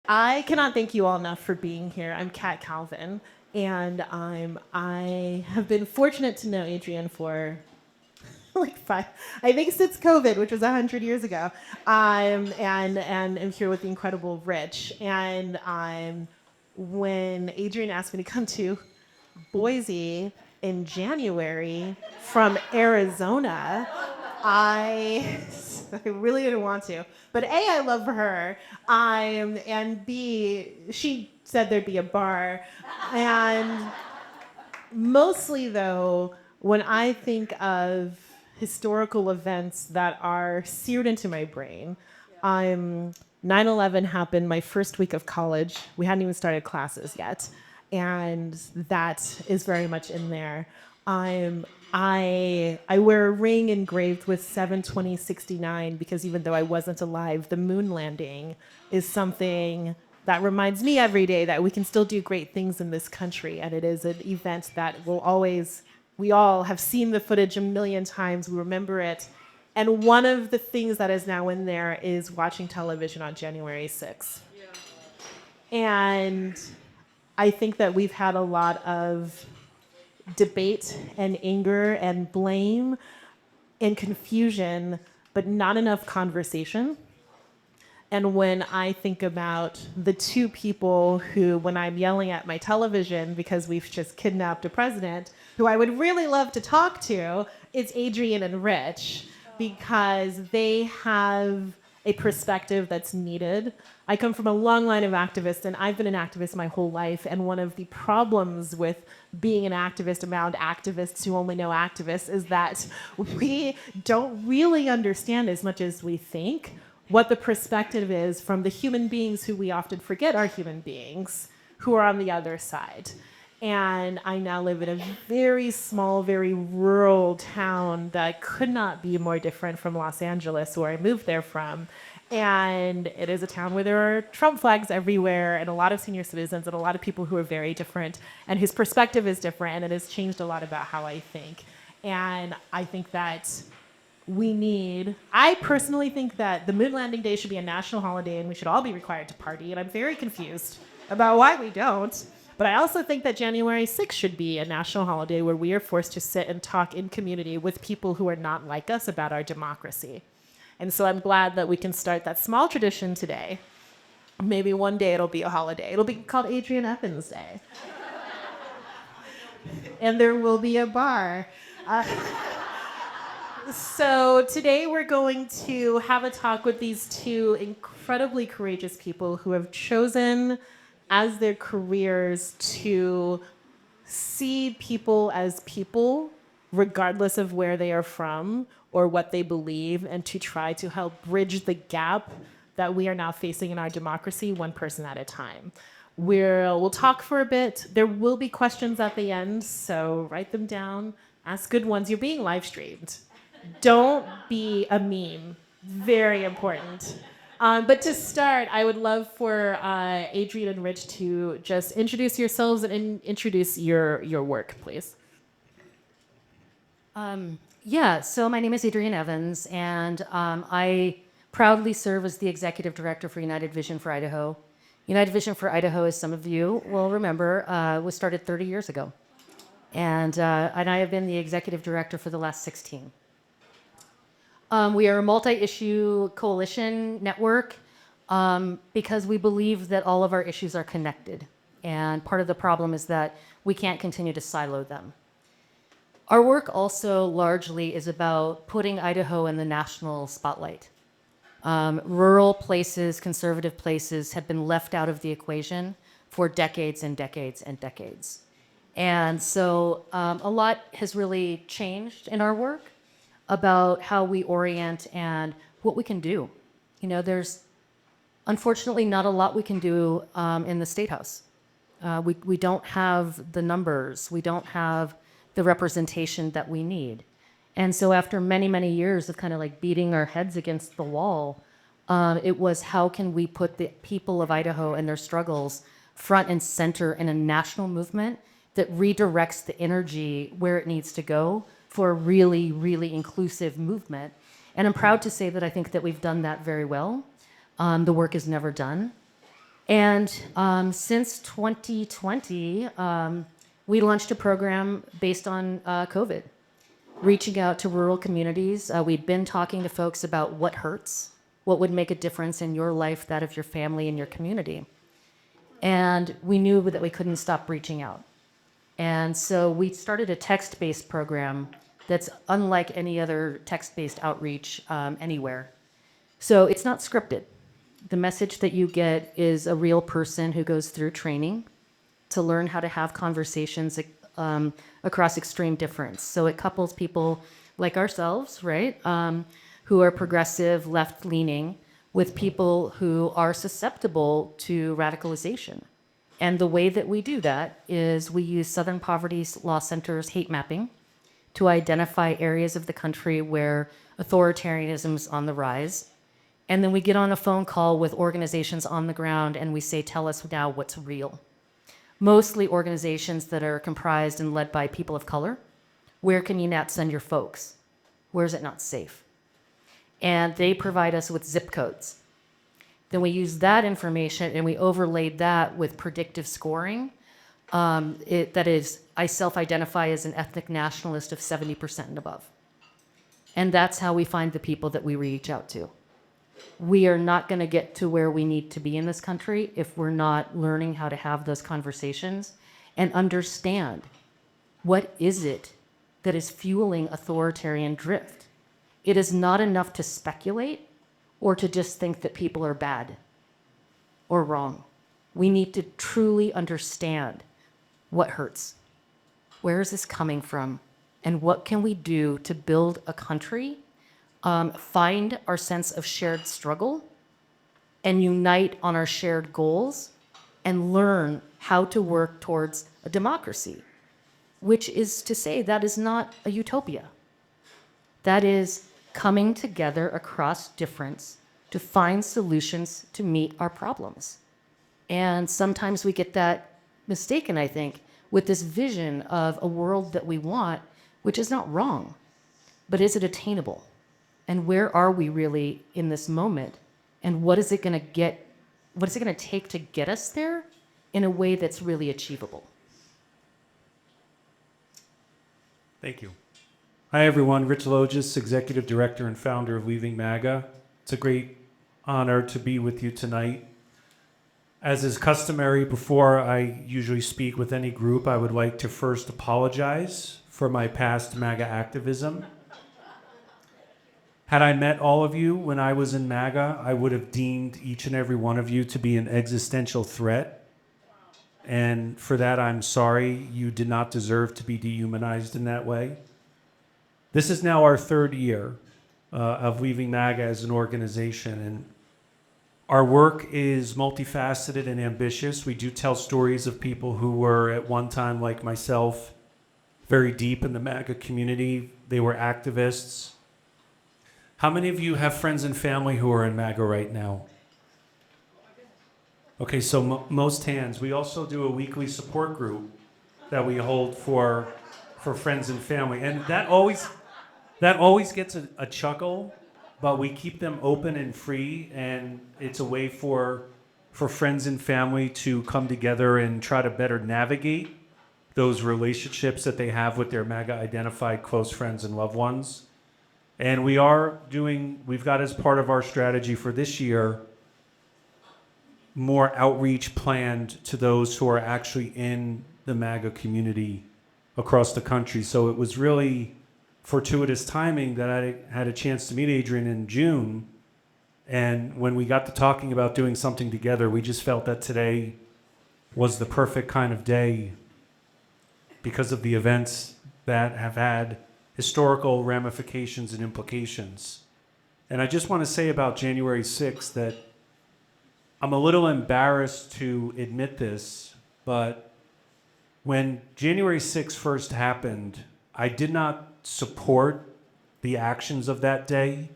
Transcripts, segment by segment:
I cannot thank you all enough for being here. I'm Kat Calvin, and I have been fortunate to know Adrienne for like five, I think since COVID, which was 100 years ago. And I'm here with the incredible Rich. And when Adrienne asked me to come to Boise in January from Arizona, I I really didn't want to. But A, I love her. And B, she said there'd be a bar. And mostly though, when I think of historical events that are seared into my brain, I'm 9/11 happened my first week of college. We hadn't even started classes yet, and that is very much in there. I wear a ring engraved with 7/20/69 because even though I wasn't alive, the moon landing is something that reminds me every day that we can still do great things in this country, and it is an event that will always. We all have seen the footage a million times. We remember it. And one of the things that is now in there is watching television on January 6th. And I think that we've had a lot of debate and anger and blame and confusion, but not enough conversation. And when I think about the two people who, when I'm yelling at my television because we've just kidnapped a president, who I would really love to talk to, it's Adrienne and Rich, because they have a perspective that's needed. I come from a long line of activists, and I've been an activist my whole life. And one of the problems with being an activist around activists who only know activists is that we don't really understand as much as we think what the perspective is from the human beings who we often forget are human beings, who are on the other side. And I now live in a very small, very rural town that could not be more different from Los Angeles, where I moved there from. And it is a town where there are Trump flags everywhere and a lot of senior citizens and a lot of people who are very different and whose perspective is different, and it has changed a lot about how I think. And I think that I personally think that the moon landing day should be a national holiday and we should all be required to party. And I'm very confused about why we don't. But I also think that January 6th should be a national holiday where we are forced to sit and talk in community with people who are not like us about our democracy. And so I'm glad that we can start that small tradition today. Maybe one day it'll be a holiday. It'll be called Adrienne Evans Day. And there will be a bar. So today we're going to have a talk with these two incredibly courageous people who have chosen as their careers to see people as people, regardless of where they are from or what they believe, and to try to help bridge the gap that we are now facing in our democracy, one person at a time. We'll talk for a bit. There will be questions at the end, so write them down. Ask good ones. You're being live streamed. Don't be a meme. Very important. But to start, I would love for Adrienne and Rich to just introduce yourselves and introduce your work, please. So my name is Adrienne Evans, and I proudly serve as the Executive Director for United Vision for Idaho. United Vision for Idaho, as some of you will remember, was started 30 years ago. And I have been the Executive Director for the last 16. We are a multi-issue coalition network because we believe that all of our issues are connected. And part of the problem is that we can't continue to silo them. Our work also largely is about putting Idaho in the national spotlight. Rural places, conservative places have been left out of the equation for decades and decades and decades. And so a lot has really changed in our work about how we orient and what we can do. You know, there's unfortunately not a lot we can do in the State House. We don't have the numbers. We don't have the representation that we need. And so after many, many years of kind of like beating our heads against the wall, it was how can we put the people of Idaho and their struggles front and center in a national movement that redirects the energy where it needs to go for a really, really inclusive movement. And I'm proud to say that I think that we've done that very well. The work is never done. And since 2020, we launched a program based on COVID, reaching out to rural communities. We've been talking to folks about what hurts, what would make a difference in your life, that of your family, and your community. And we knew that we couldn't stop reaching out. And so we started a text-based program that's unlike any other text-based outreach anywhere. So it's not scripted. The message that you get is a real person who goes through training to learn how to have conversations across extreme difference. So it couples people like ourselves, right, who are progressive, left-leaning, with people who are susceptible to radicalization. And the way that we do that is we use Southern Poverty Law Center's hate mapping to identify areas of the country where authoritarianism is on the rise. And then we get on a phone call with organizations on the ground and we say, tell us now what's real. Mostly organizations that are comprised and led by people of color. Where can you not send your folks? Where is it not safe? And they provide us with zip codes. Then we use that information and we overlaid that with predictive scoring. That is, I self-identify as an ethnic nationalist of 70% and above. And that's how we find the people that we reach out to. We are not going to get to where we need to be in this country if we're not learning how to have those conversations and understand what is it that is fueling authoritarian drift. It is not enough to speculate or to just think that people are bad or wrong. We need to truly understand what hurts. Where is this coming from? And what can we do to build a country, find our sense of shared struggle, and unite on our shared goals, and learn how to work towards a democracy, which is to say that is not a utopia. That is coming together across difference to find solutions to meet our problems. And sometimes we get that mistaken, I think, with this vision of a world that we want, which is not wrong, but is it attainable? And where are we really in this moment? And what is it going to take to get us there in a way that's really achievable? Thank you. Hi, everyone. Rich Logis, Executive Director and founder of Leaving MAGA. It's a great honor to be with you tonight. As is customary, before I usually speak with any group, I would like to first apologize for my past MAGA activism. Had I met all of you when I was in MAGA, I would have deemed each and every one of you to be an existential threat. And for that, I'm sorry. You did not deserve to be dehumanized in that way. This is now our third year of Leaving MAGA as an organization, and our work is multifaceted and ambitious. We do tell stories of people who were at one time, like myself, very deep in the MAGA community. They were activists. How many of you have friends and family who are in MAGA right now? Okay, so most hands. We also do a weekly support group that we hold for friends and family, and that always gets a chuckle, but we keep them open and free, and it's a way for friends and family to come together and try to better navigate those relationships that they have with their MAGA-identified close friends and loved ones. And we've got as part of our strategy for this year, more outreach planned to those who are actually in the MAGA community across the country. So it was really fortuitous timing that I had a chance to meet Adrienne in June. And when we got to talking about doing something together, we just felt that today was the perfect kind of day because of the events that have had historical ramifications and implications. And I just want to say about January 6th that I'm a little embarrassed to admit this, but when January 6th first happened, I did not support the actions of that day,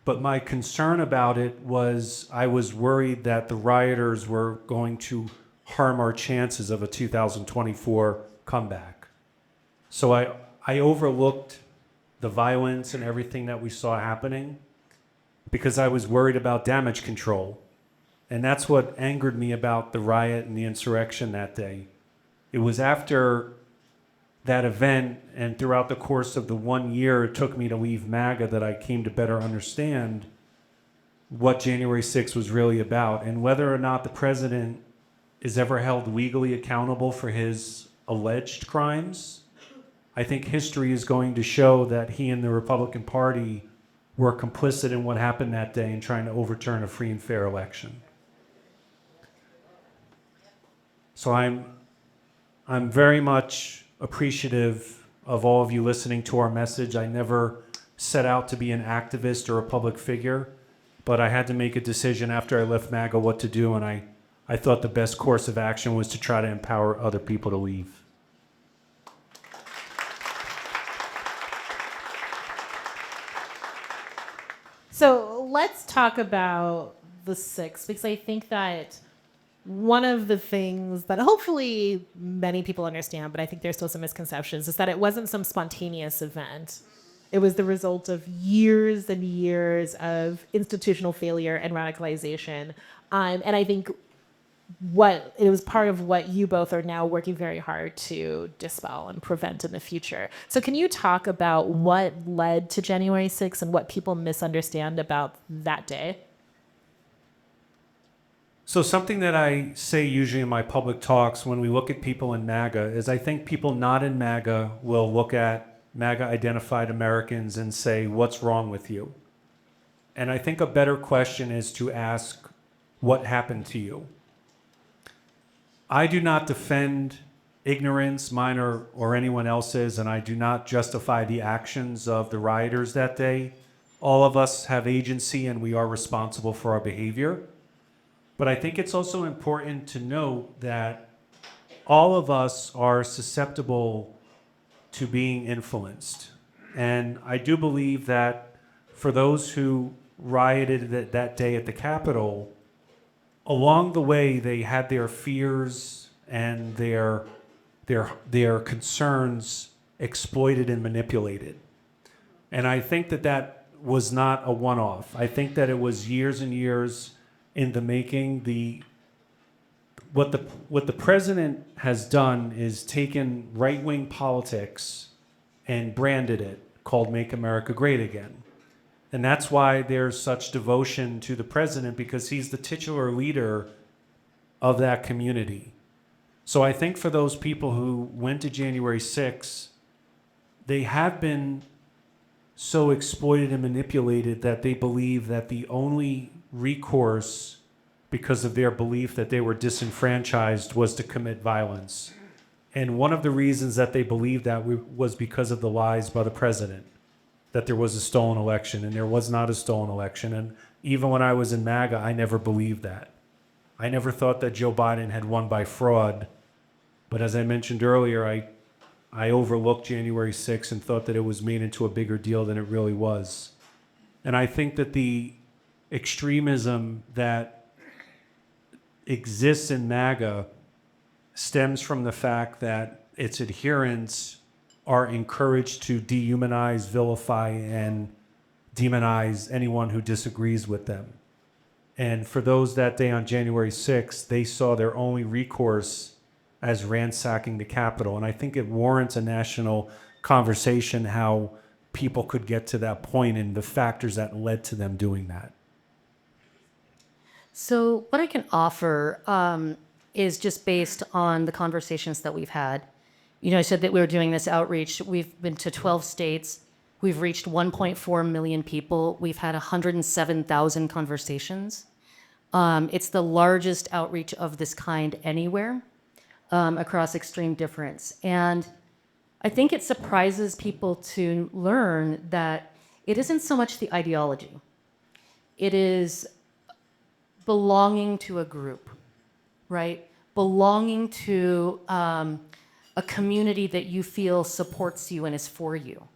but my concern about it was I was worried that the rioters were going to harm our chances of a 2024 comeback. So I overlooked the violence and everything that we saw happening because I was worried about damage control. And that's what angered me about the riot and the insurrection that day. It was after that event and throughout the course of the 1 year it took me to leave MAGA that I came to better understand what January 6th was really about and whether or not the president is ever held legally accountable for his alleged crimes. I think history is going to show that he and the Republican Party were complicit in what happened that day in trying to overturn a free and fair election. So I'm very much appreciative of all of you listening to our message. I never set out to be an activist or a public figure, but I had to make a decision after I left MAGA what to do, and I thought the best course of action was to try to empower other people to leave. So let's talk about the 6th, because I think that one of the things that hopefully many people understand, but I think there's still some misconceptions, is that it wasn't some spontaneous event. It was the result of years and years of institutional failure and radicalization. And I think it was part of what you both are now working very hard to dispel and prevent in the future. So can you talk about what led to January 6th and what people misunderstand about that day? So something that I say usually in my public talks when we look at people in MAGA is I think people not in MAGA will look at MAGA-identified Americans and say, what's wrong with you? And I think a better question is to ask, what happened to you? I do not defend ignorance, mine or anyone else's, and I do not justify the actions of the rioters that day. All of us have agency and we are responsible for our behavior. But I think it's also important to note that all of us are susceptible to being influenced. And I do believe that for those who rioted that day at the Capitol, along the way they had their fears and their concerns exploited and manipulated. And I think that was not a one-off. I think that it was years and years in the making. What the president has done is taken right-wing politics and branded it, called Make America Great Again. And that's why there's such devotion to the president, because he's the titular leader of that community. So I think for those people who went to January 6th, they have been so exploited and manipulated that they believe that the only recourse, because of their belief that they were disenfranchised, was to commit violence. And one of the reasons that they believed that was because of the lies by the president, that there was a stolen election, and there was not a stolen election. And even when I was in MAGA, I never believed that. I never thought that Joe Biden had won by fraud. But as I mentioned earlier, I overlooked January 6th and thought that it was made into a bigger deal than it really was. And I think that the extremism that exists in MAGA stems from the fact that its adherents are encouraged to dehumanize, vilify, and demonize anyone who disagrees with them. And for those that day on January 6th, they saw their only recourse as ransacking the Capitol. And I think it warrants a national conversation how people could get to that point and the factors that led to them doing that. So what I can offer is just based on the conversations that we've had. You know, I said that we were doing this outreach. We've been to 12 states. We've reached 1.4 million people. We've had 107,000 conversations. It's the largest outreach of this kind anywhere across extreme difference. And I think it surprises people to learn that it isn't so much the ideology. It is belonging to a group, right? Belonging to a community that you feel supports you and is for you.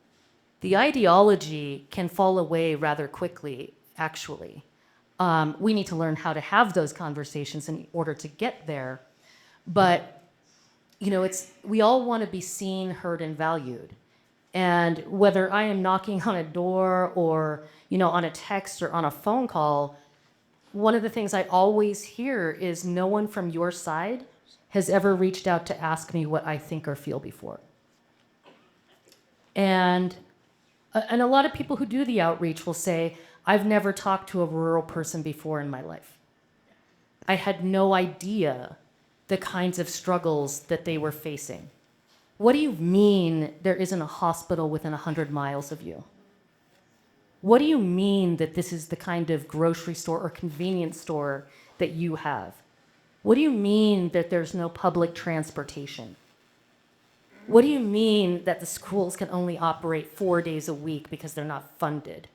The ideology can fall away rather quickly, actually. We need to learn how to have those conversations in order to get there. But, you know, we all want to be seen, heard, and valued. And whether I am knocking on a door or, you know, on a text or on a phone call, one of the things I always hear is no one from your side has ever reached out to ask me what I think or feel before. And a lot of people who do the outreach will say, I've never talked to a rural person before in my life. I had no idea the kinds of struggles that they were facing. What do you mean there isn't a hospital within 100 miles of you? What do you mean that this is the kind of grocery store or convenience store that you have? What do you mean that there's no public transportation? What do you mean that the schools can only operate 4 days a week because they're not funded?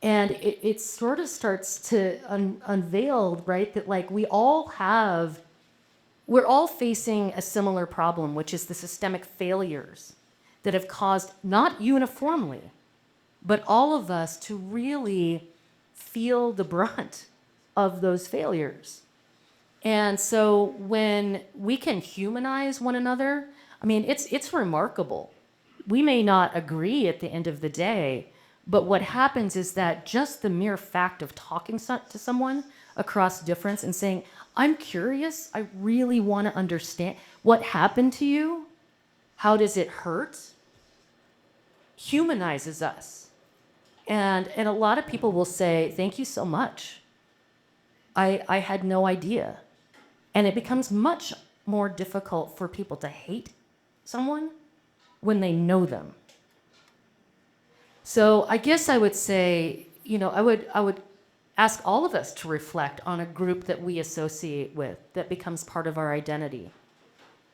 And it sort of starts to unveil, right, that like we're all facing a similar problem, which is the systemic failures that have caused, not uniformly, but all of us to really feel the brunt of those failures. And so when we can humanize one another, I mean, it's remarkable. We may not agree at the end of the day, but what happens is that just the mere fact of talking to someone across difference and saying, I'm curious, I really want to understand what happened to you, how does it hurt, humanizes us. And a lot of people will say, thank you so much. I had no idea. And it becomes much more difficult for people to hate someone when they know them. So I guess I would say, I would ask all of us to reflect on a group that we associate with, that becomes part of our identity,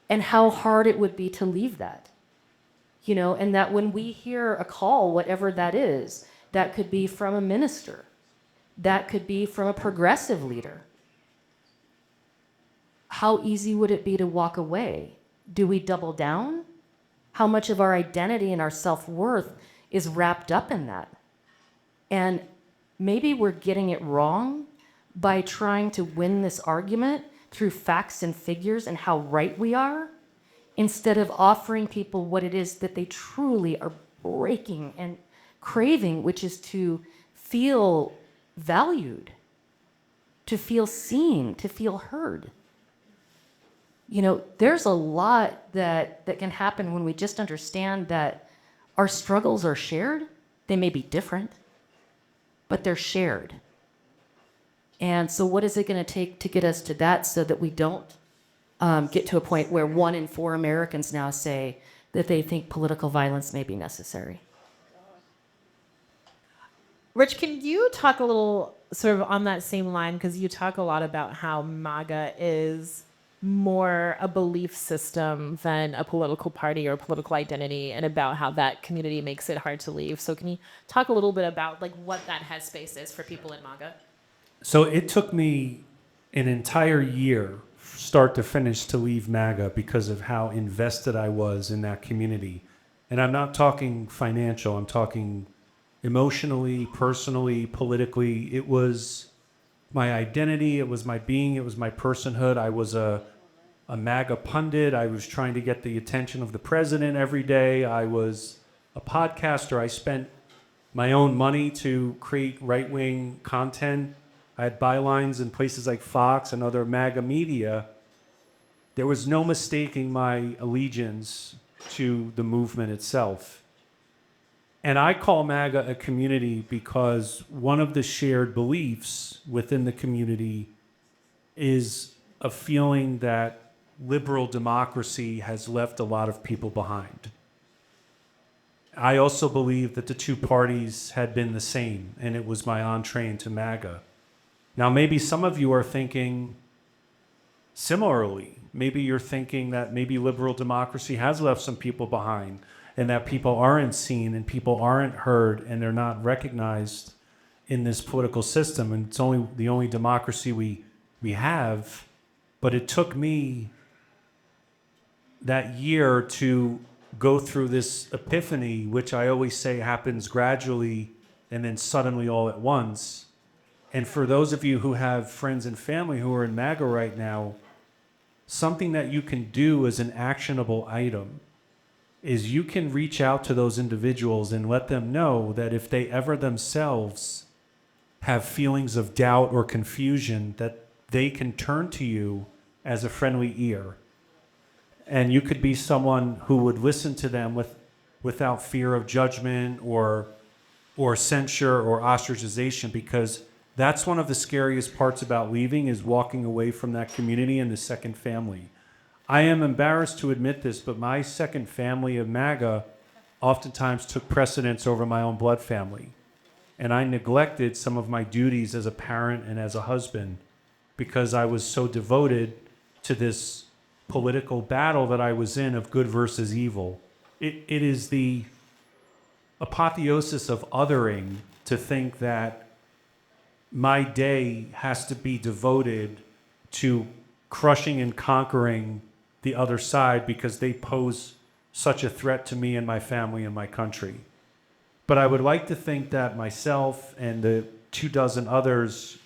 and how hard it would be to leave that. And that when we hear a call, whatever that is, that could be from a minister, that could be from a progressive leader. How easy would it be to walk away? Do we double down? How much of our identity and our self-worth is wrapped up in that? And maybe we're getting it wrong by trying to win this argument through facts and figures and how right we are, instead of offering people what it is that they truly are breaking and craving, which is to feel valued, to feel seen, to feel heard. There's a lot that can happen when we just understand that our struggles are shared. They may be different, but they're shared. And so what is it going to take to get us to that so that we don't get to a point where 1 in 4 Americans now say that they think political violence may be necessary? Rich, can you talk a little sort of on that same line? Because you talk a lot about how MAGA is more a belief system than a political party or a political identity, and about how that community makes it hard to leave. So can you talk a little bit about like what that headspace is for people in MAGA? So it took me an entire year, start to finish, to leave MAGA because of how invested I was in that community. And I'm not talking financial, I'm talking emotionally, personally, politically. It was my identity, it was my being, it was my personhood. I was a MAGA pundit. I was trying to get the attention of the president every day. I was a podcaster. I spent my own money to create right-wing content. I had bylines in places like Fox and other MAGA media. There was no mistaking my allegiance to the movement itself. And I call MAGA a community because one of the shared beliefs within the community is a feeling that liberal democracy has left a lot of people behind. I also believe that the two parties had been the same, and it was my entree into MAGA. Now, maybe some of you are thinking similarly. Maybe you're thinking that maybe liberal democracy has left some people behind, and that people aren't seen and people aren't heard and they're not recognized in this political system, and it's only the only democracy we have. But it took me that year to go through this epiphany, which I always say happens gradually and then suddenly all at once. And for those of you who have friends and family who are in MAGA right now, something that you can do as an actionable item is you can reach out to those individuals and let them know that if they ever themselves have feelings of doubt or confusion, that they can turn to you as a friendly ear. And you could be someone who would listen to them without fear of judgment or censure or ostracization, because that's one of the scariest parts about leaving, is walking away from that community and the second family. I am embarrassed to admit this, but my second family of MAGA oftentimes took precedence over my own blood family. And I neglected some of my duties as a parent and as a husband because I was so devoted to this political battle that I was in of good versus evil. It is the apotheosis of othering to think that my day has to be devoted to crushing and conquering the other side because they pose such a threat to me and my family and my country. But I would like to think that myself and the 24 others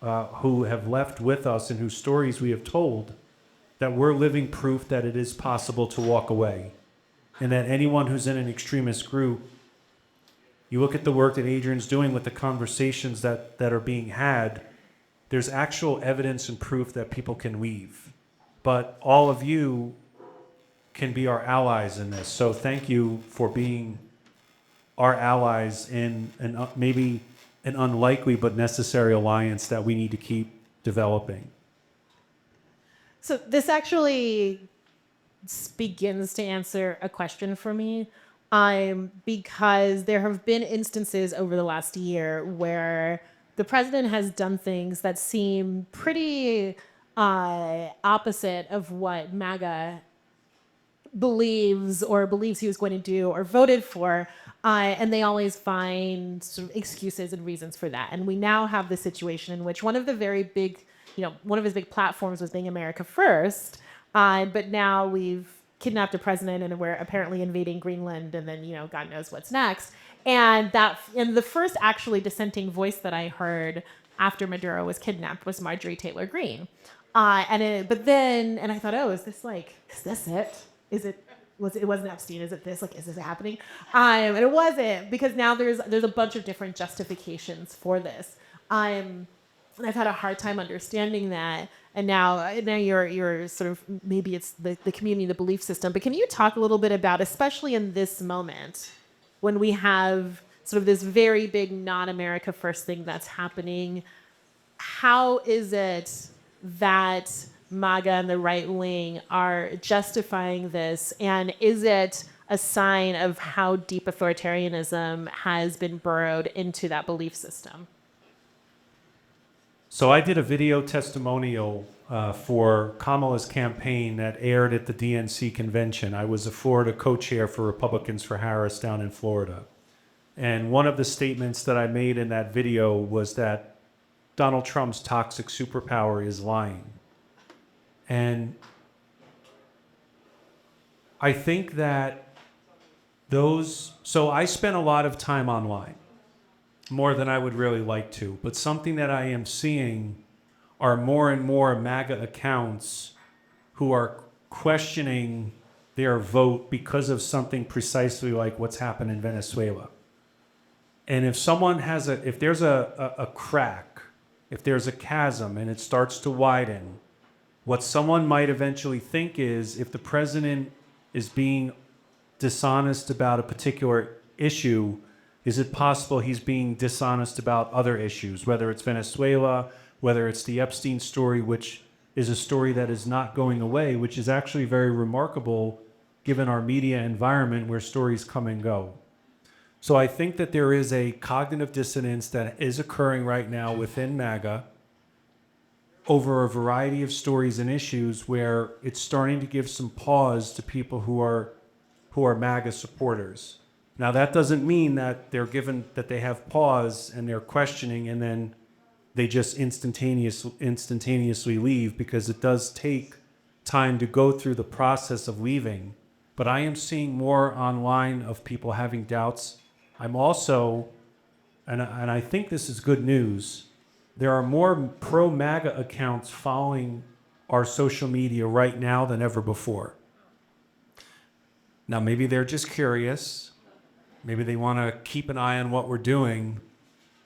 who have left with us and whose stories we have told, that we're living proof that it is possible to walk away. And that anyone who's in an extremist group, you look at the work that Adrienne's doing with the conversations that are being had, there's actual evidence and proof that people can leave. But all of you can be our allies in this. So thank you for being our allies in maybe an unlikely but necessary alliance that we need to keep developing. So this actually begins to answer a question for me, because there have been instances over the last year where the president has done things that seem pretty opposite of what MAGA believes he was going to do or voted for, and they always find sort of excuses and reasons for that. And we now have the situation in which one of his big platforms was being America First, but now we've kidnapped a president and we're apparently invading Greenland, and then God knows what's next. And the first actually dissenting voice that I heard after Maduro was kidnapped was Marjorie Taylor Greene. And I thought, oh, is this it? It wasn't Epstein? Is it this? Is this happening? And it wasn't, because now there's a bunch of different justifications for this. And I've had a hard time understanding that. And now you're sort of, maybe it's the community, the belief system. But can you talk a little bit about, especially in this moment, when we have sort of this very big non-America First thing that's happening, how is it that MAGA and the right wing are justifying this? And is it a sign of how deep authoritarianism has been burrowed into that belief system? So I did a video testimonial for Kamala's campaign that aired at the DNC convention. I was a Florida co-chair for Republicans for Harris down in Florida. And one of the statements that I made in that video was that Donald Trump's toxic superpower is lying. And I think that so I spent a lot of time online, more than I would really like to, but something that I am seeing are more and more MAGA accounts who are questioning their vote because of something precisely like what's happened in Venezuela. And if there's a crack, if there's a chasm and it starts to widen, what someone might eventually think is, if the president is being dishonest about a particular issue, is it possible he's being dishonest about other issues, whether it's Venezuela, whether it's the Epstein story, which is a story that is not going away, which is actually very remarkable given our media environment where stories come and go. So I think that there is a cognitive dissonance that is occurring right now within MAGA over a variety of stories and issues where it's starting to give some pause to people who are MAGA supporters. Now, that doesn't mean that they have pause and they're questioning and then they just instantaneously leave, because it does take time to go through the process of leaving. But I am seeing more online of people having doubts. I'm also, and I think this is good news, there are more pro-MAGA accounts following our social media right now than ever before. Now, maybe they're just curious. Maybe they want to keep an eye on what we're doing.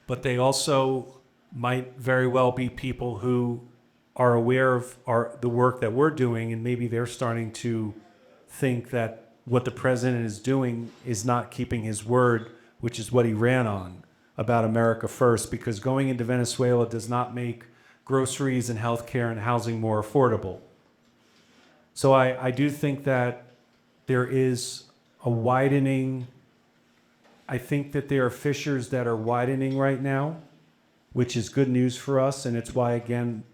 but they also might very well be people who are aware of the work that we're doing, and maybe they're starting to think that what the president is doing is not keeping his word, which is what he ran on about America first, because going into Venezuela does not make groceries and healthcare and housing more affordable. So I do think that there is a widening. I think that there are fissures that are widening right now, which is good news for us. And it's why, again,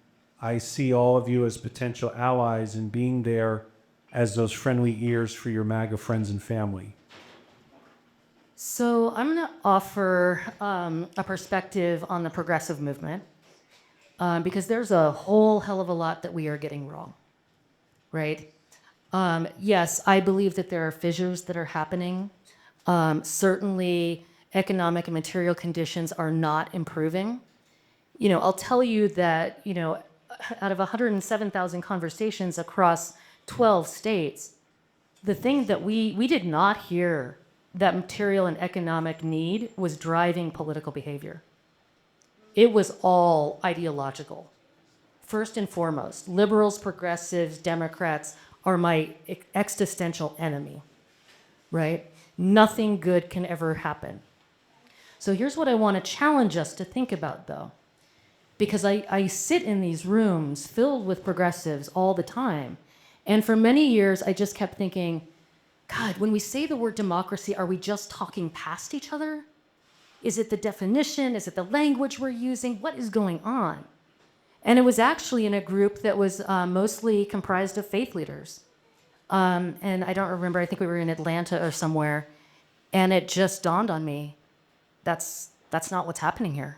I see all of you as potential allies in being there as those friendly ears for your MAGA friends and family. So I'm going to offer a perspective on the progressive movement because there's a whole hell of a lot that we are getting wrong, right? Yes, I believe that there are fissures that are happening. Certainly, economic and material conditions are not improving. I'll tell you that, out of 107,000 conversations across 12 states, the thing that we did not hear that material and economic need was driving political behavior. It was all ideological. First and foremost, liberals, progressives, Democrats are my existential enemy, right? Nothing good can ever happen. So here's what I want to challenge us to think about, though. Because I sit in these rooms filled with progressives all the time. And for many years, I just kept thinking, God, when we say the word democracy, are we just talking past each other? Is it the definition? Is it the language we're using? What is going on? And it was actually in a group that was mostly comprised of faith leaders. And I don't remember, I think we were in Atlanta or somewhere. And it just dawned on me, that's not what's happening here.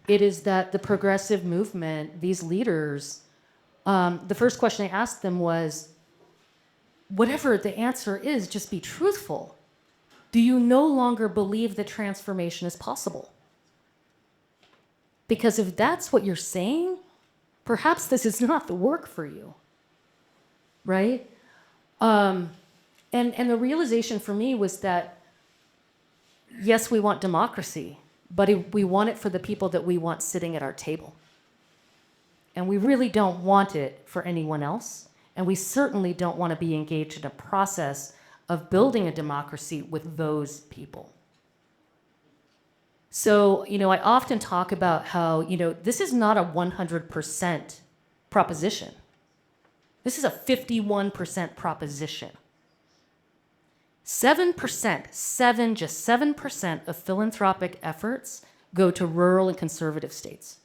It is that the progressive movement, these leaders, the first question I asked them was, whatever the answer is, just be truthful. Do you no longer believe that transformation is possible? Because if that's what you're saying, perhaps this is not the work for you, right? And the realization for me was that, yes, we want democracy, but we want it for the people that we want sitting at our table. And we really don't want it for anyone else. And we certainly don't want to be engaged in a process of building a democracy with those people. So, I often talk about how, this is not a 100% proposition. This is a 51% proposition. 7% of philanthropic efforts go to rural and conservative states.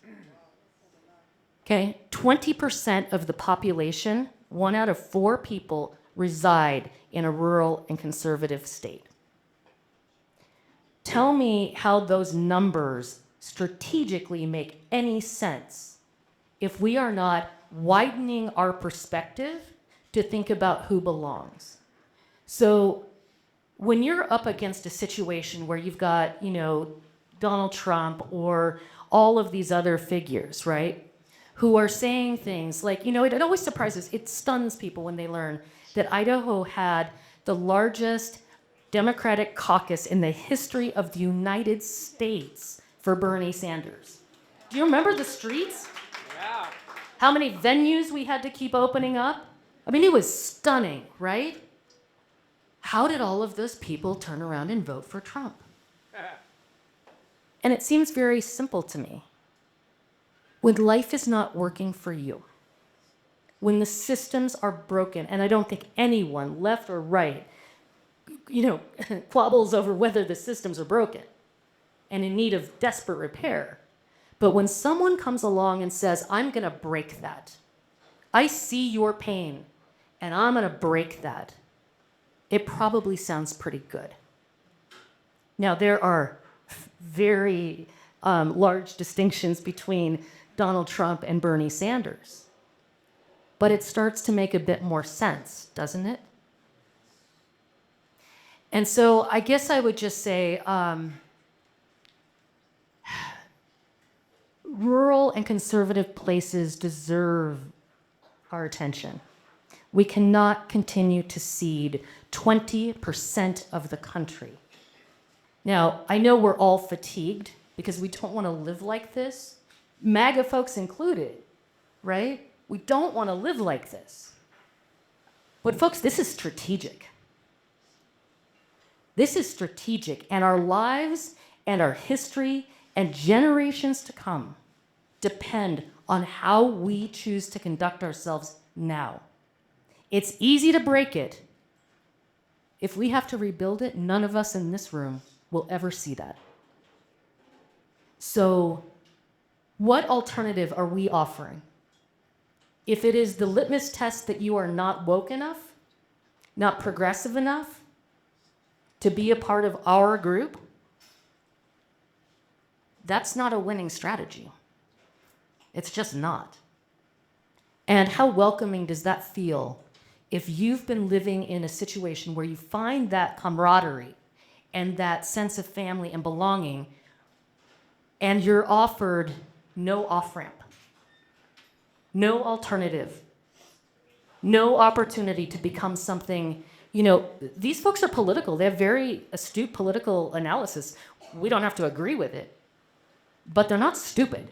Okay, 20% of the population, 1 out of 4 people, reside in a rural and conservative state. Tell me how those numbers strategically make any sense if we are not widening our perspective to think about who belongs. So when you're up against a situation where you've got, Donald Trump or all of these other figures, right, who are saying things like, it always surprises, it stuns people when they learn that Idaho had the largest Democratic caucus in the history of the United States for Bernie Sanders. Do you remember the streets? Yeah. How many venues we had to keep opening up? I mean, it was stunning, right? How did all of those people turn around and vote for Trump? And it seems very simple to me. When life is not working for you, when the systems are broken, and I don't think anyone, left or right, quabbles over whether the systems are broken and in need of desperate repair. But when someone comes along and says, I'm going to break that, I see your pain, and I'm going to break that, it probably sounds pretty good. Now, there are very large distinctions between Donald Trump and Bernie Sanders. But it starts to make a bit more sense, doesn't it? And so I guess I would just say rural and conservative places deserve our attention. We cannot continue to cede 20% of the country. Now, I know we're all fatigued because we don't want to live like this, MAGA folks included, right? We don't want to live like this. But folks, this is strategic. This is strategic, and our lives and our history and generations to come depend on how we choose to conduct ourselves now. It's easy to break it. If we have to rebuild it, none of us in this room will ever see that. So, what alternative are we offering? If it is the litmus test that you are not woke enough, not progressive enough to be a part of our group, that's not a winning strategy. It's just not. And how welcoming does that feel if you've been living in a situation where you find that camaraderie and that sense of family and belonging, and you're offered no off-ramp, no alternative, no opportunity to become something. You know, these folks are political. They have very astute political analysis. We don't have to agree with it, but they're not stupid.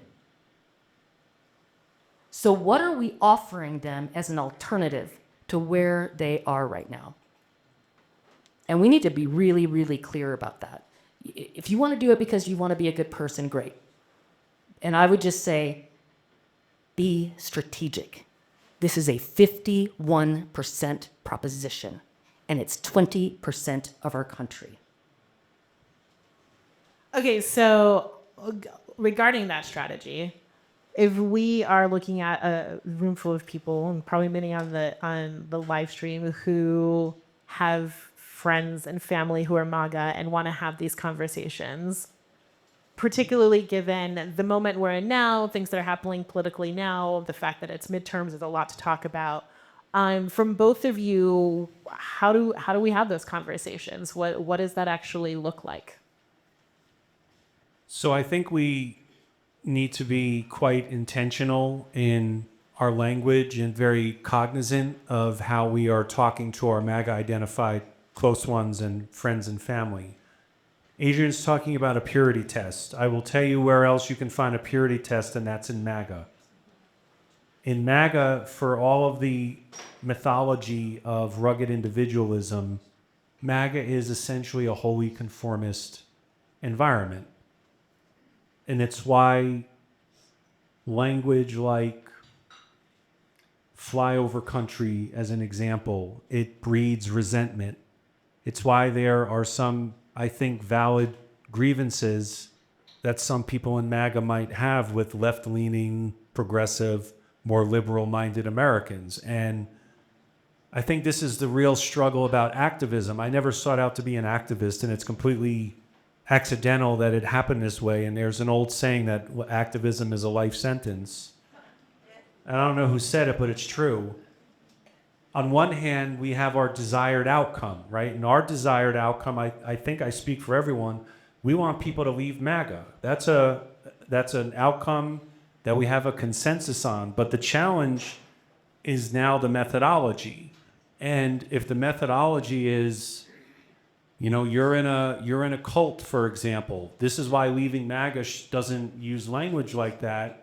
So what are we offering them as an alternative to where they are right now? And we need to be really, really clear about that. If you want to do it because you want to be a good person, great. And I would just say, be strategic. This is a 51% proposition, and it's 20% of our country. Okay, so regarding that strategy, if we are looking at a room full of people, and probably many on the live stream, who have friends and family who are MAGA and want to have these conversations, particularly given the moment we're in now, things that are happening politically now, the fact that it's midterms is a lot to talk about. From both of you, how do we have those conversations? What does that actually look like? So I think we need to be quite intentional in our language and very cognizant of how we are talking to our MAGA identified close ones and friends and family. Adrienne's talking about a purity test. I will tell you where else you can find a purity test, and that's in MAGA. In MAGA, for all of the mythology of rugged individualism, MAGA is essentially a wholly conformist environment. And it's why language like flyover country, as an example, it breeds resentment. It's why there are some, I think, valid grievances that some people in MAGA might have with left-leaning, progressive, more liberal-minded Americans. And I think this is the real struggle about activism. I never sought out to be an activist, and it's completely accidental that it happened this way. And there's an old saying that activism is a life sentence. And I don't know who said it, but it's true. On one hand, we have our desired outcome, right? And our desired outcome, I think I speak for everyone, we want people to leave MAGA. That's an outcome that we have a consensus on. But the challenge is now the methodology. And if the methodology is, you know, you're in a cult, for example. This is why leaving MAGA doesn't use language like that.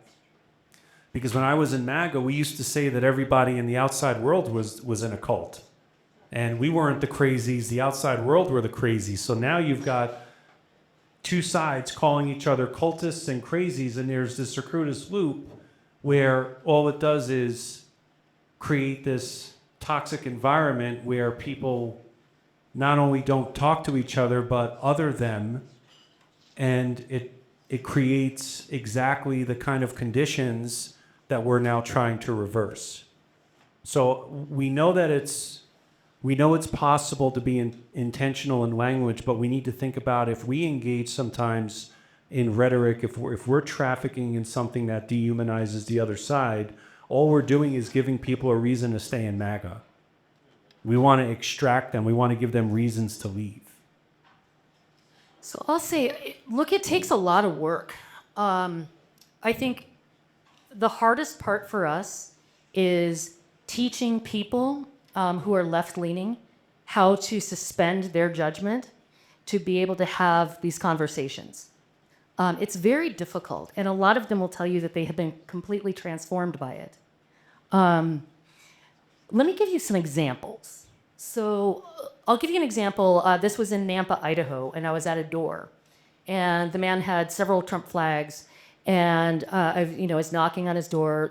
Because when I was in MAGA, we used to say that everybody in the outside world was in a cult. And we weren't the crazies, the outside world were the crazies. So now you've got two sides calling each other cultists and crazies, and there's this circuitous loop where all it does is create this toxic environment where people not only don't talk to each other, but other them, and it creates exactly the kind of conditions that we're now trying to reverse. So we know that it's possible to be intentional in language, but we need to think about if we engage sometimes in rhetoric, if we're trafficking in something that dehumanizes the other side, all we're doing is giving people a reason to stay in MAGA. We want to extract them. We want to give them reasons to leave. So I'll say, look, it takes a lot of work. I think the hardest part for us is teaching people who are left-leaning how to suspend their judgment to be able to have these conversations. It's very difficult, and a lot of them will tell you that they have been completely transformed by it. Let me give you some examples. So I'll give you an example. This was in Nampa, Idaho, and I was at a door, and the man had several Trump flags, and I was knocking on his door.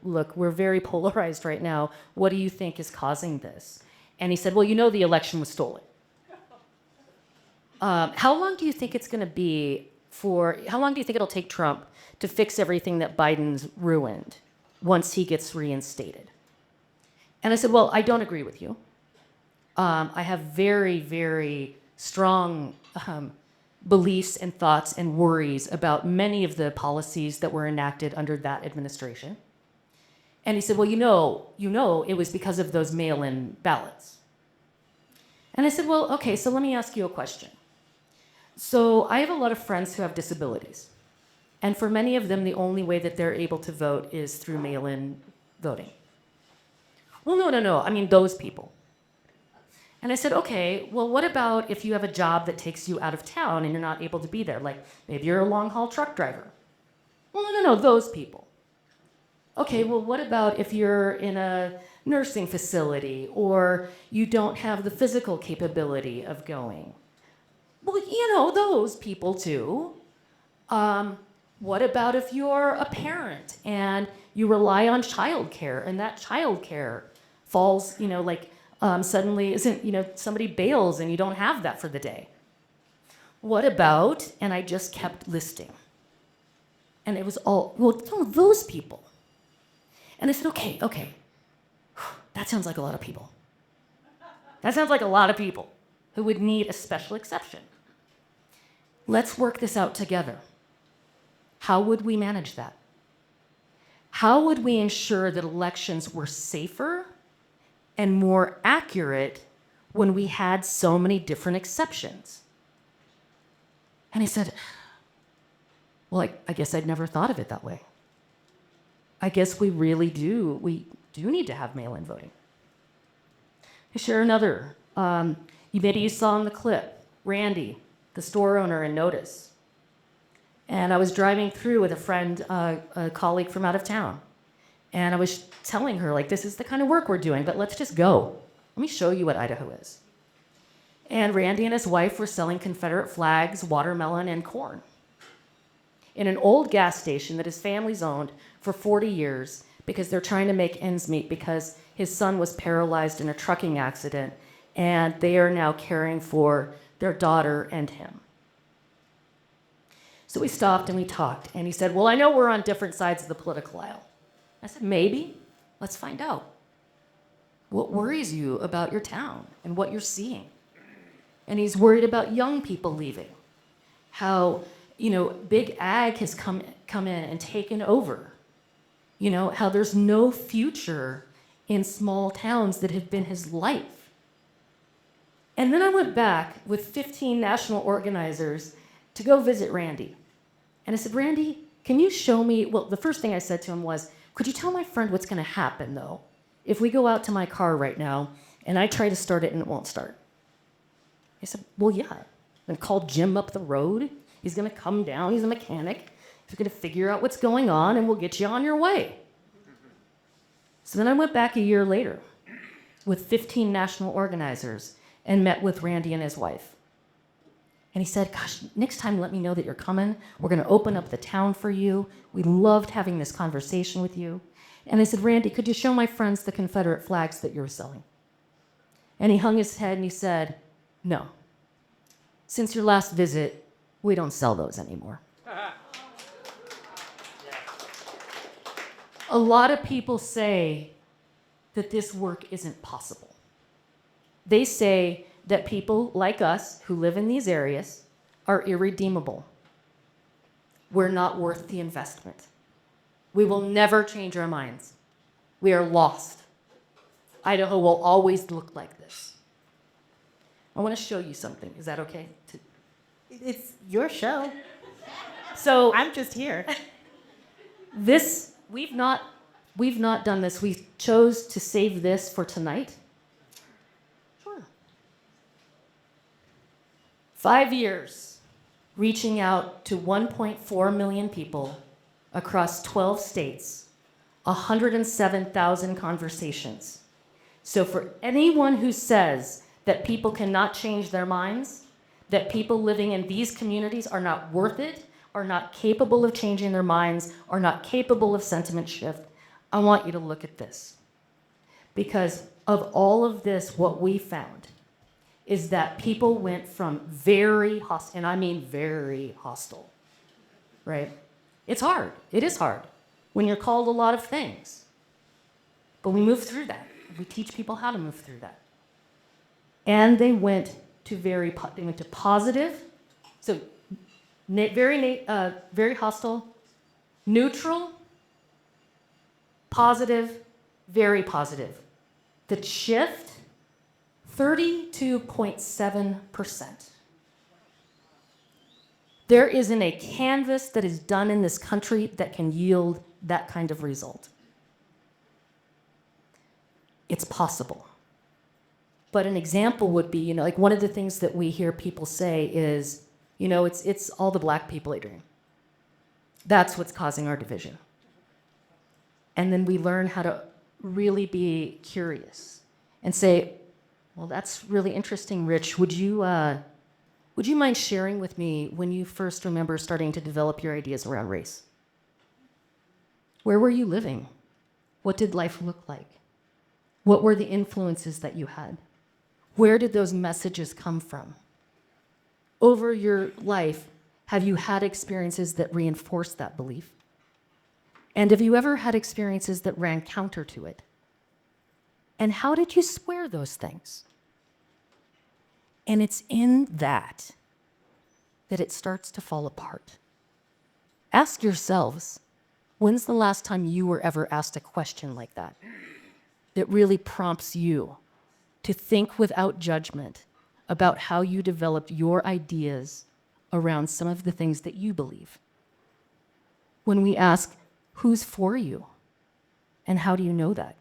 Look, we're very polarized right now. What do you think is causing this? And he said, well, the election was stolen. How long do you think it's going to be how long do you think it'll take Trump to fix everything that Biden's ruined once he gets reinstated? And I said, well, I don't agree with you. I have very, very strong beliefs and thoughts and worries about many of the policies that were enacted under that administration. And he said, well, it was because of those mail-in ballots. And I said, well, okay, so let me ask you a question. So I have a lot of friends who have disabilities. And for many of them, the only way that they're able to vote is through mail-in voting. Well, no. I mean, those people. And I said, okay, well, what about if you have a job that takes you out of town and you're not able to be there? Like maybe you're a long-haul truck driver. Well, no, those people. Okay, well, what about if you're in a nursing facility or you don't have the physical capability of going? Well, those people too. What about if you're a parent and you rely on childcare and that childcare falls, suddenly isn't, somebody bails and you don't have that for the day? What about, and I just kept listing. And it was all, well, no, those people. And I said, okay. That sounds like a lot of people. That sounds like a lot of people who would need a special exception. Let's work this out together. How would we manage that? How would we ensure that elections were safer and more accurate when we had so many different exceptions? And he said, well, I guess I'd never thought of it that way. I guess we do need to have mail-in voting. I share another. Maybe you saw in the clip, Randy, the store owner in Notice. And I was driving through with a friend, a colleague from out of town. And I was telling her, this is the kind of work we're doing, but let's just go. Let me show you what Idaho is. And Randy and his wife were selling Confederate flags, watermelon, and corn in an old gas station that his family's owned for 40 years because they're trying to make ends meet because his son was paralyzed in a trucking accident and they are now caring for their daughter and him. So we stopped and we talked, and he said, well, I know we're on different sides of the political aisle. I said, maybe. Let's find out. What worries you about your town and what you're seeing? And he's worried about young people leaving. How, big ag has come in and taken over. How there's no future in small towns that have been his life. And then I went back with 15 national organizers to go visit Randy. And I said, Randy, can you show me, well, the first thing I said to him was, could you tell my friend what's going to happen, though, if we go out to my car right now and I try to start it and it won't start? He said, well, yeah. Then call Jim up the road. He's going to come down. He's a mechanic. He's going to figure out what's going on and we'll get you on your way. So then I went back a year later with 15 national organizers and met with Randy and his wife. And he said, gosh, next time let me know that you're coming. We're going to open up the town for you. We loved having this conversation with you. And I said, Randy, could you show my friends the Confederate flags that you're selling? And he hung his head and he said, no. Since your last visit, we don't sell those anymore. A lot of people say that this work isn't possible. They say that people like us who live in these areas are irredeemable. We're not worth the investment. We will never change our minds. We are lost. Idaho will always look like this. I want to show you something. Is that okay? It's your show. So I'm just here. we've not done this. We chose to save this for tonight. 5 years reaching out to 1.4 million people across 12 states, 107,000 conversations. So for anyone who says that people cannot change their minds, that people living in these communities are not worth it, are not capable of changing their minds, are not capable of sentiment shift, I want you to look at this. Because of all of this, what we found is that people went from very hostile, and I mean very hostile, right? It's hard. It is hard when you're called a lot of things. But we move through that. We teach people how to move through that. And they went to positive, so very hostile, neutral, positive, very positive. The shift, 32.7%. There isn't a canvas that is done in this country that can yield that kind of result. It's possible. But an example would be, like one of the things that we hear people say is, it's all the black people, Adrienne. That's what's causing our division. And then we learn how to really be curious and say, well, that's really interesting, Rich. Would you mind sharing with me when you first remember starting to develop your ideas around race? Where were you living? What did life look like? What were the influences that you had? Where did those messages come from? Over your life, have you had experiences that reinforced that belief? And have you ever had experiences that ran counter to it? And how did you square those things? And it's in that it starts to fall apart. Ask yourselves, when's the last time you were ever asked a question like that really prompts you to think without judgment about how you developed your ideas around some of the things that you believe? When we ask, who's for you? And how do you know that?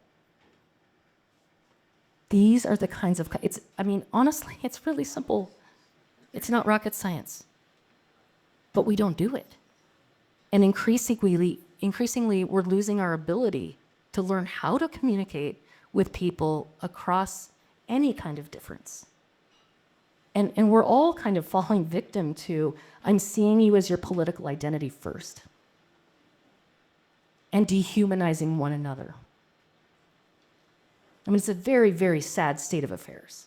These are the kinds of, honestly, it's really simple. It's not rocket science. But we don't do it. And increasingly, we're losing our ability to learn how to communicate with people across any kind of difference. And we're all kind of falling victim to, I'm seeing you as your political identity first, and dehumanizing one another. It's a very, very sad state of affairs.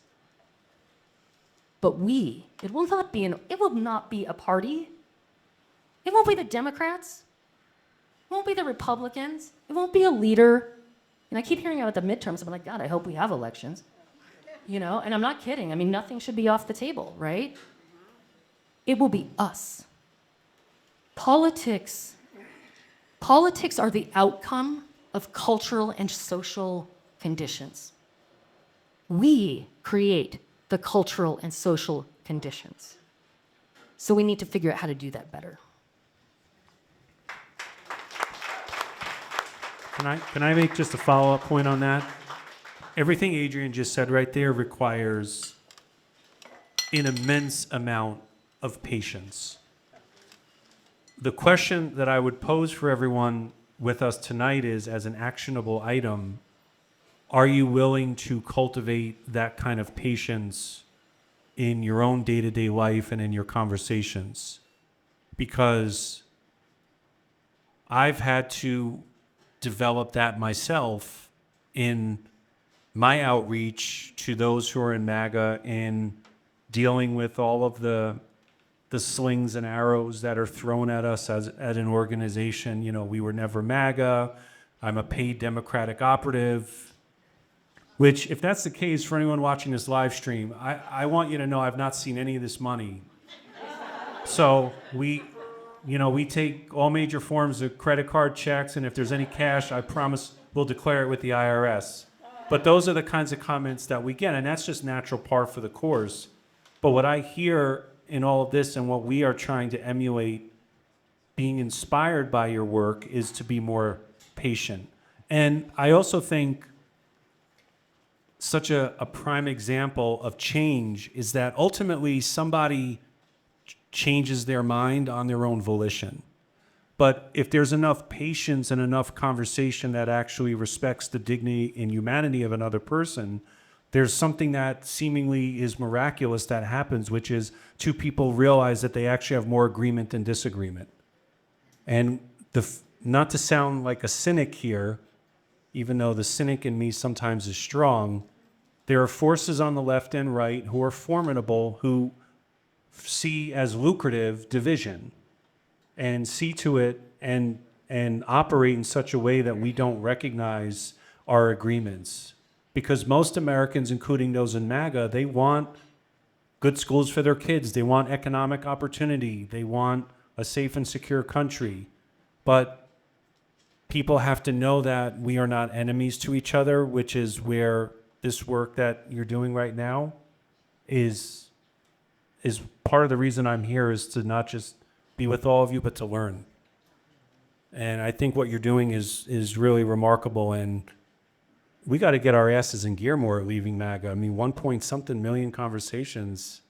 But it will not be a party. It won't be the Democrats. It won't be the Republicans. It won't be a leader. And I keep hearing about the midterms. I'm like, God, I hope we have elections. And I'm not kidding. Nothing should be off the table, right? It will be us. Politics are the outcome of cultural and social conditions. We create the cultural and social conditions. So we need to figure out how to do that better. Can I make just a follow-up point on that? Everything Adrienne just said right there requires an immense amount of patience. The question that I would pose for everyone with us tonight is, as an actionable item, are you willing to cultivate that kind of patience in your own day-to-day life and in your conversations? Because I've had to develop that myself in my outreach to those who are in MAGA, in dealing with all of the slings and arrows that are thrown at us as an organization. We were never MAGA. I'm a paid Democratic operative. Which, if that's the case for anyone watching this live stream, I want you to know I've not seen any of this money. So we take all major forms of credit card checks, and if there's any cash, I promise we'll declare it with the IRS. But those are the kinds of comments that we get, and that's just natural par for the course. But what I hear in all of this and what we are trying to emulate, being inspired by your work, is to be more patient. And I also think such a prime example of change is that ultimately somebody changes their mind on their own volition. But if there's enough patience and enough conversation that actually respects the dignity and humanity of another person, there's something that seemingly is miraculous that happens, which is two people realize that they actually have more agreement than disagreement. And not to sound like a cynic here, even though the cynic in me sometimes is strong, there are forces on the left and right who are formidable, who see as lucrative division and see to it and operate in such a way that we don't recognize our agreements. Because most Americans, including those in MAGA, they want good schools for their kids. They want economic opportunity. They want a safe and secure country. But people have to know that we are not enemies to each other, which is where this work that you're doing right now is part of the reason I'm here, is to not just be with all of you, but to learn. And I think what you're doing is really remarkable, and we got to get our asses in gear more at Leaving MAGA. I mean, 1-point-something million conversations,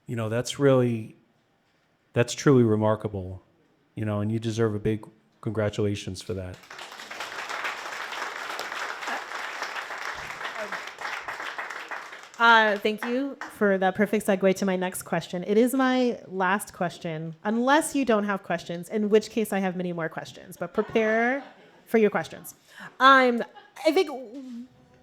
that's truly remarkable, and you deserve a big congratulations for that. Thank you for that perfect segue to my next question. It is my last question, unless you don't have questions, in which case I have many more questions, but prepare for your questions. I think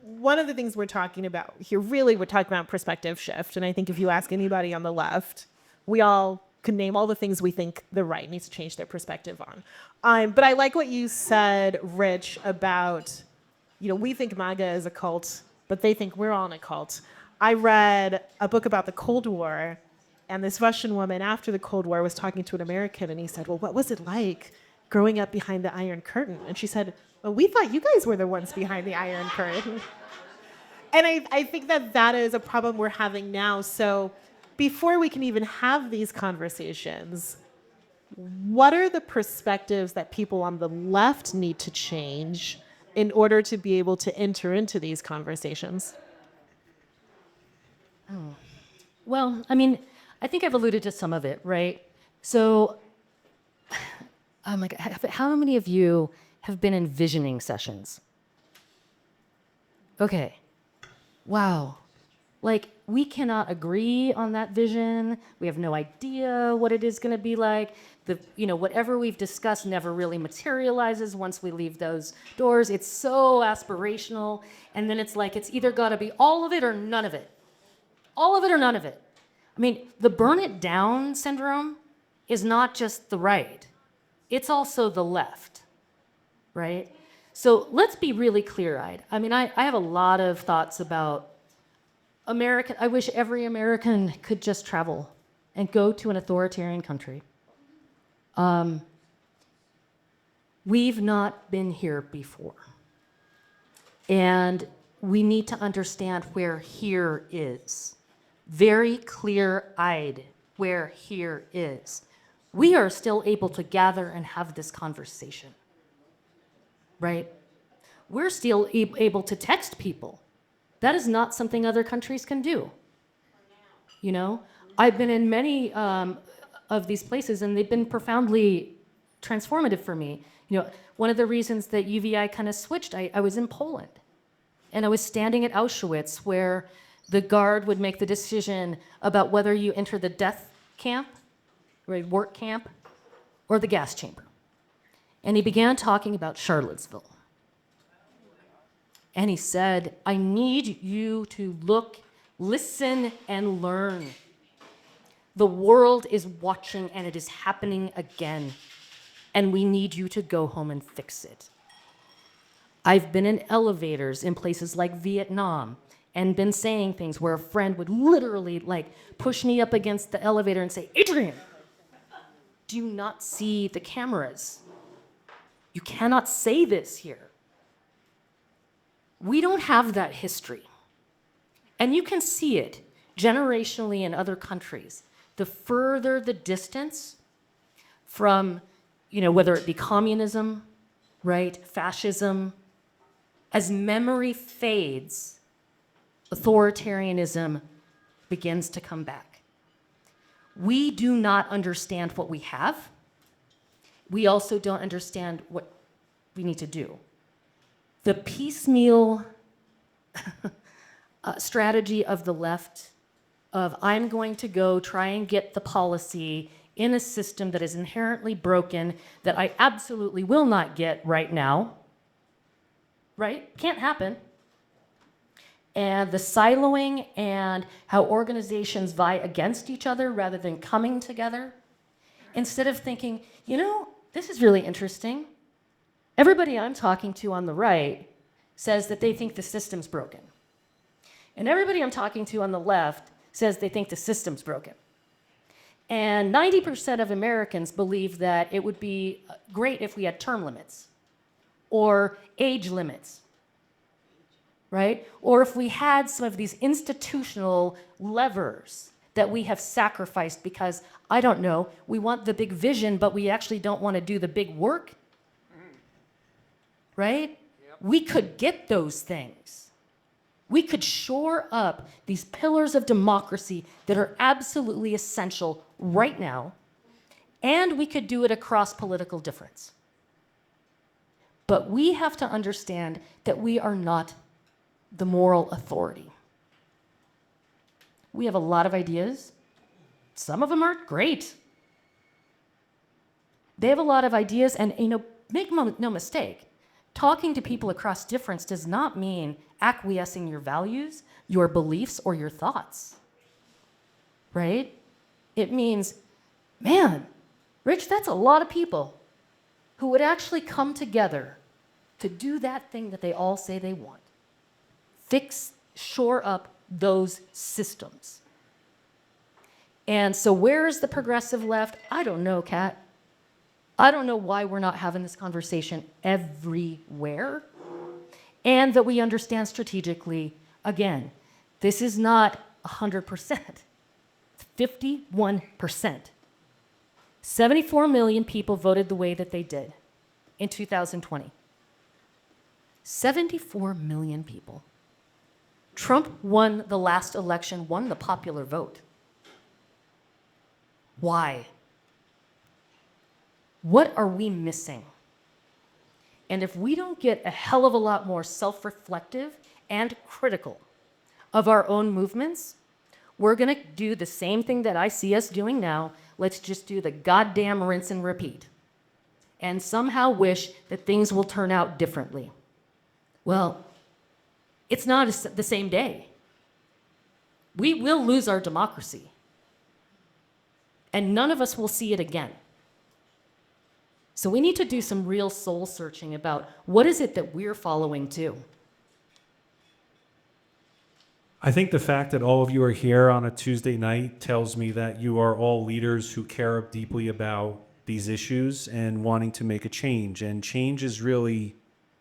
one of the things we're talking about here, really we're talking about perspective shift, and I think if you ask anybody on the left, we all can name all the things we think the right needs to change their perspective on. But I like what you said, Rich, about, we think MAGA is a cult, but they think we're all in a cult. I read a book about the Cold War, and this Russian woman after the Cold War was talking to an American, and he said, well, what was it like growing up behind the Iron Curtain? And she said, well, we thought you guys were the ones behind the Iron Curtain. And I think that is a problem we're having now. So before we can even have these conversations, what are the perspectives that people on the left need to change in order to be able to enter into these conversations? Oh. Well, I mean, I think I've alluded to some of it, right? So, oh my God, how many of you have been in visioning sessions? Okay. Wow. Like, we cannot agree on that vision. We have no idea what it is going to be like. Whatever we've discussed never really materializes once we leave those doors. It's so aspirational. And then it's like, it's either got to be all of it or none of it. All of it or none of it. I mean, the burn it down syndrome is not just the right. It's also the left, right? So let's be really clear-eyed. I mean, I have a lot of thoughts about I wish every American could just travel and go to an authoritarian country. We've not been here before. And we need to understand where here is. Very clear-eyed where here is. We are still able to gather and have this conversation, right? We're still able to text people. That is not something other countries can do. I've been in many of these places, and they've been profoundly transformative for me. One of the reasons that UVI kind of switched, I was in Poland, and I was standing at Auschwitz, where the guard would make the decision about whether you enter the death camp, right, work camp, or the gas chamber. And he began talking about Charlottesville. And he said, I need you to look, listen, and learn. The world is watching, and it is happening again. And we need you to go home and fix it. I've been in elevators in places like Vietnam and been saying things where a friend would literally push me up against the elevator and say, Adrienne, do you not see the cameras? You cannot say this here. We don't have that history. And you can see it generationally in other countries. The further the distance from, whether it be communism, right, fascism, as memory fades, authoritarianism begins to come back. We do not understand what we have. We also don't understand what we need to do. The piecemeal strategy of the left of I'm going to go try and get the policy in a system that is inherently broken that I absolutely will not get right now, right? Can't happen. And the siloing and how organizations vie against each other rather than coming together, instead of thinking, you know, this is really interesting. Everybody I'm talking to on the right says that they think the system's broken. And everybody I'm talking to on the left says they think the system's broken. And 90% of Americans believe that it would be great if we had term limits or age limits, right? Or if we had some of these institutional levers that we have sacrificed because, I don't know, we want the big vision, but we actually don't want to do the big work, right? Yep. We could get those things. We could shore up these pillars of democracy that are absolutely essential right now, and we could do it across political difference. But we have to understand that we are not the moral authority. We have a lot of ideas. Some of them are great. They have a lot of ideas, and make no mistake, talking to people across difference does not mean acquiescing your values, your beliefs, or your thoughts, right? It means, man, Rich, that's a lot of people who would actually come together to do that thing that they all say they want. Shore up those systems. And so where's the progressive left? I don't know, Kat. I don't know why we're not having this conversation everywhere. And that we understand strategically, again, this is not 100%. It's 51%. 74 million people voted the way that they did in 2020. 74 million people. Trump won the last election, won the popular vote. Why? What are we missing? And if we don't get a hell of a lot more self-reflective and critical of our own movements, we're going to do the same thing that I see us doing now. Let's just do the goddamn rinse and repeat. And somehow wish that things will turn out differently. Well, it's not the same day. We will lose our democracy. And none of us will see it again. So we need to do some real soul searching about what is it that we're following too. I think the fact that all of you are here on a Tuesday night tells me that you are all leaders who care deeply about these issues and wanting to make a change. And change is really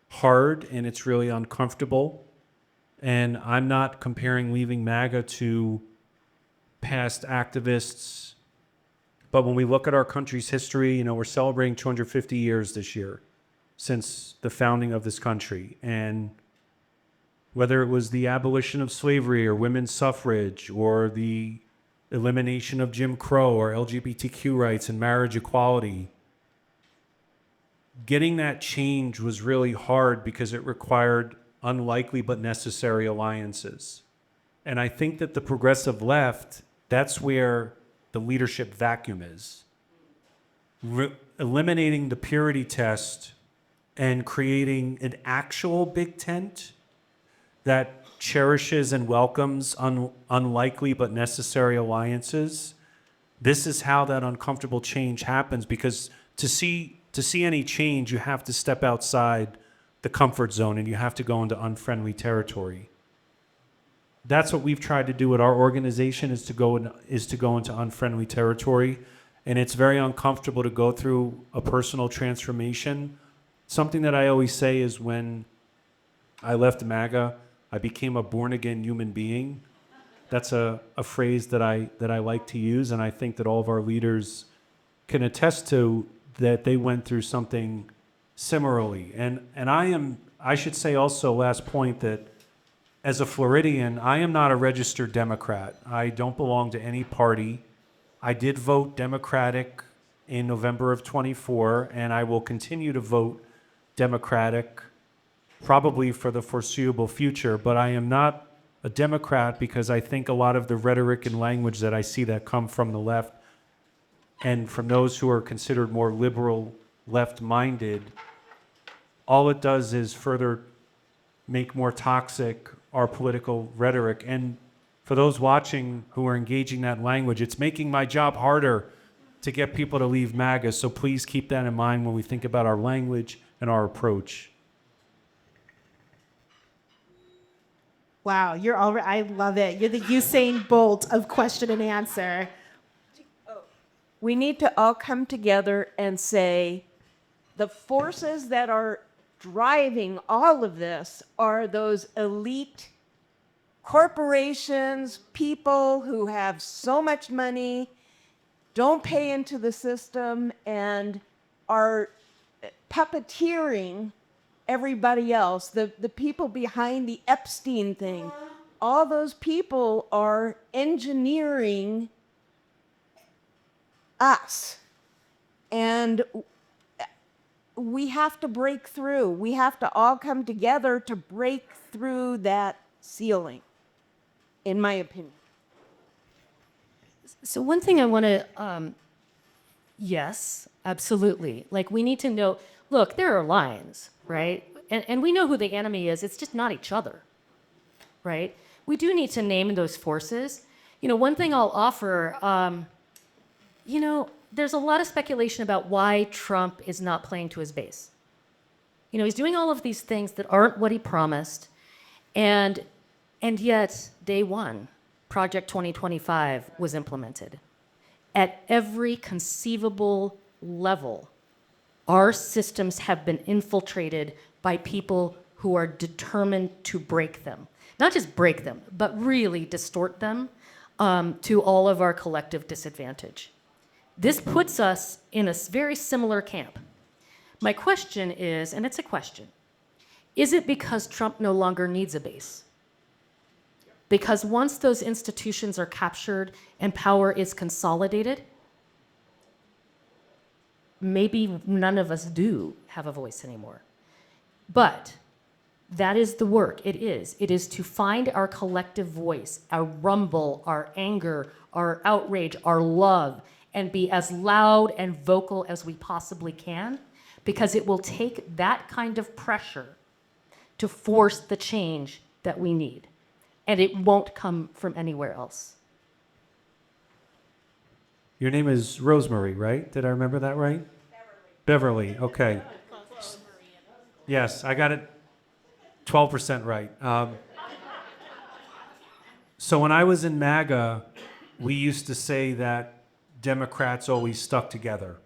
hard and it's really uncomfortable. And I'm not comparing leaving MAGA to past activists. But when we look at our country's history, we're celebrating 250 years this year since the founding of this country. And whether it was the abolition of slavery or women's suffrage or the elimination of Jim Crow or LGBTQ rights and marriage equality, getting that change was really hard because it required unlikely but necessary alliances. And I think that the progressive left, that's where the leadership vacuum is. Eliminating the purity test and creating an actual big tent that cherishes and welcomes unlikely but necessary alliances. This is how that uncomfortable change happens, because to see any change, you have to step outside the comfort zone and you have to go into unfriendly territory. That's what we've tried to do at our organization, is to go into unfriendly territory. And it's very uncomfortable to go through a personal transformation. Something that I always say is when I left MAGA, I became a born-again human being. That's a phrase that I like to use, and I think that all of our leaders can attest to that they went through something similarly. And I should say also, last point, that as a Floridian, I am not a registered Democrat. I don't belong to any party. I did vote Democratic in November of 24, and I will continue to vote Democratic probably for the foreseeable future, but I am not a Democrat because I think a lot of the rhetoric and language that I see that come from the left and from those who are considered more liberal, left-minded, all it does is further make more toxic our political rhetoric. And for those watching who are engaging that language, it's making my job harder to get people to leave MAGA. So please keep that in mind when we think about our language and our approach. Wow, you're already, I love it. You're the Usain Bolt of question and answer. We need to all come together and say the forces that are driving all of this are those elite corporations, people who have so much money, don't pay into the system, and are puppeteering everybody else. The people behind the Epstein thing, all those people are engineering us. And we have to break through. We have to all come together to break through that ceiling, in my opinion. So one thing I want to, yes, absolutely. Like we need to know, look, there are lines, right? And we know who the enemy is. It's just not each other, right? We do need to name those forces. You know, one thing I'll offer, you know, there's a lot of speculation about why Trump is not playing to his base. You know, he's doing all of these things that aren't what he promised. And yet, day one, Project 2025 was implemented. At every conceivable level, our systems have been infiltrated by people who are determined to break them. Not just break them, but really distort them to all of our collective disadvantage. This puts us in a very similar camp. My question is, and it's a question, is it because Trump no longer needs a base? Because once those institutions are captured and power is consolidated, maybe none of us do have a voice anymore. But that is the work. It is. It is to find our collective voice, our rumble, our anger, our outrage, our love, and be as loud and vocal as we possibly can, because it will take that kind of pressure to force the change that we need. And it won't come from anywhere else. Your name is Rosemary, right? Did I remember that right? Beverly, okay. Yes, I got it 12% right. So when I was in MAGA, we used to say that Democrats always stuck together.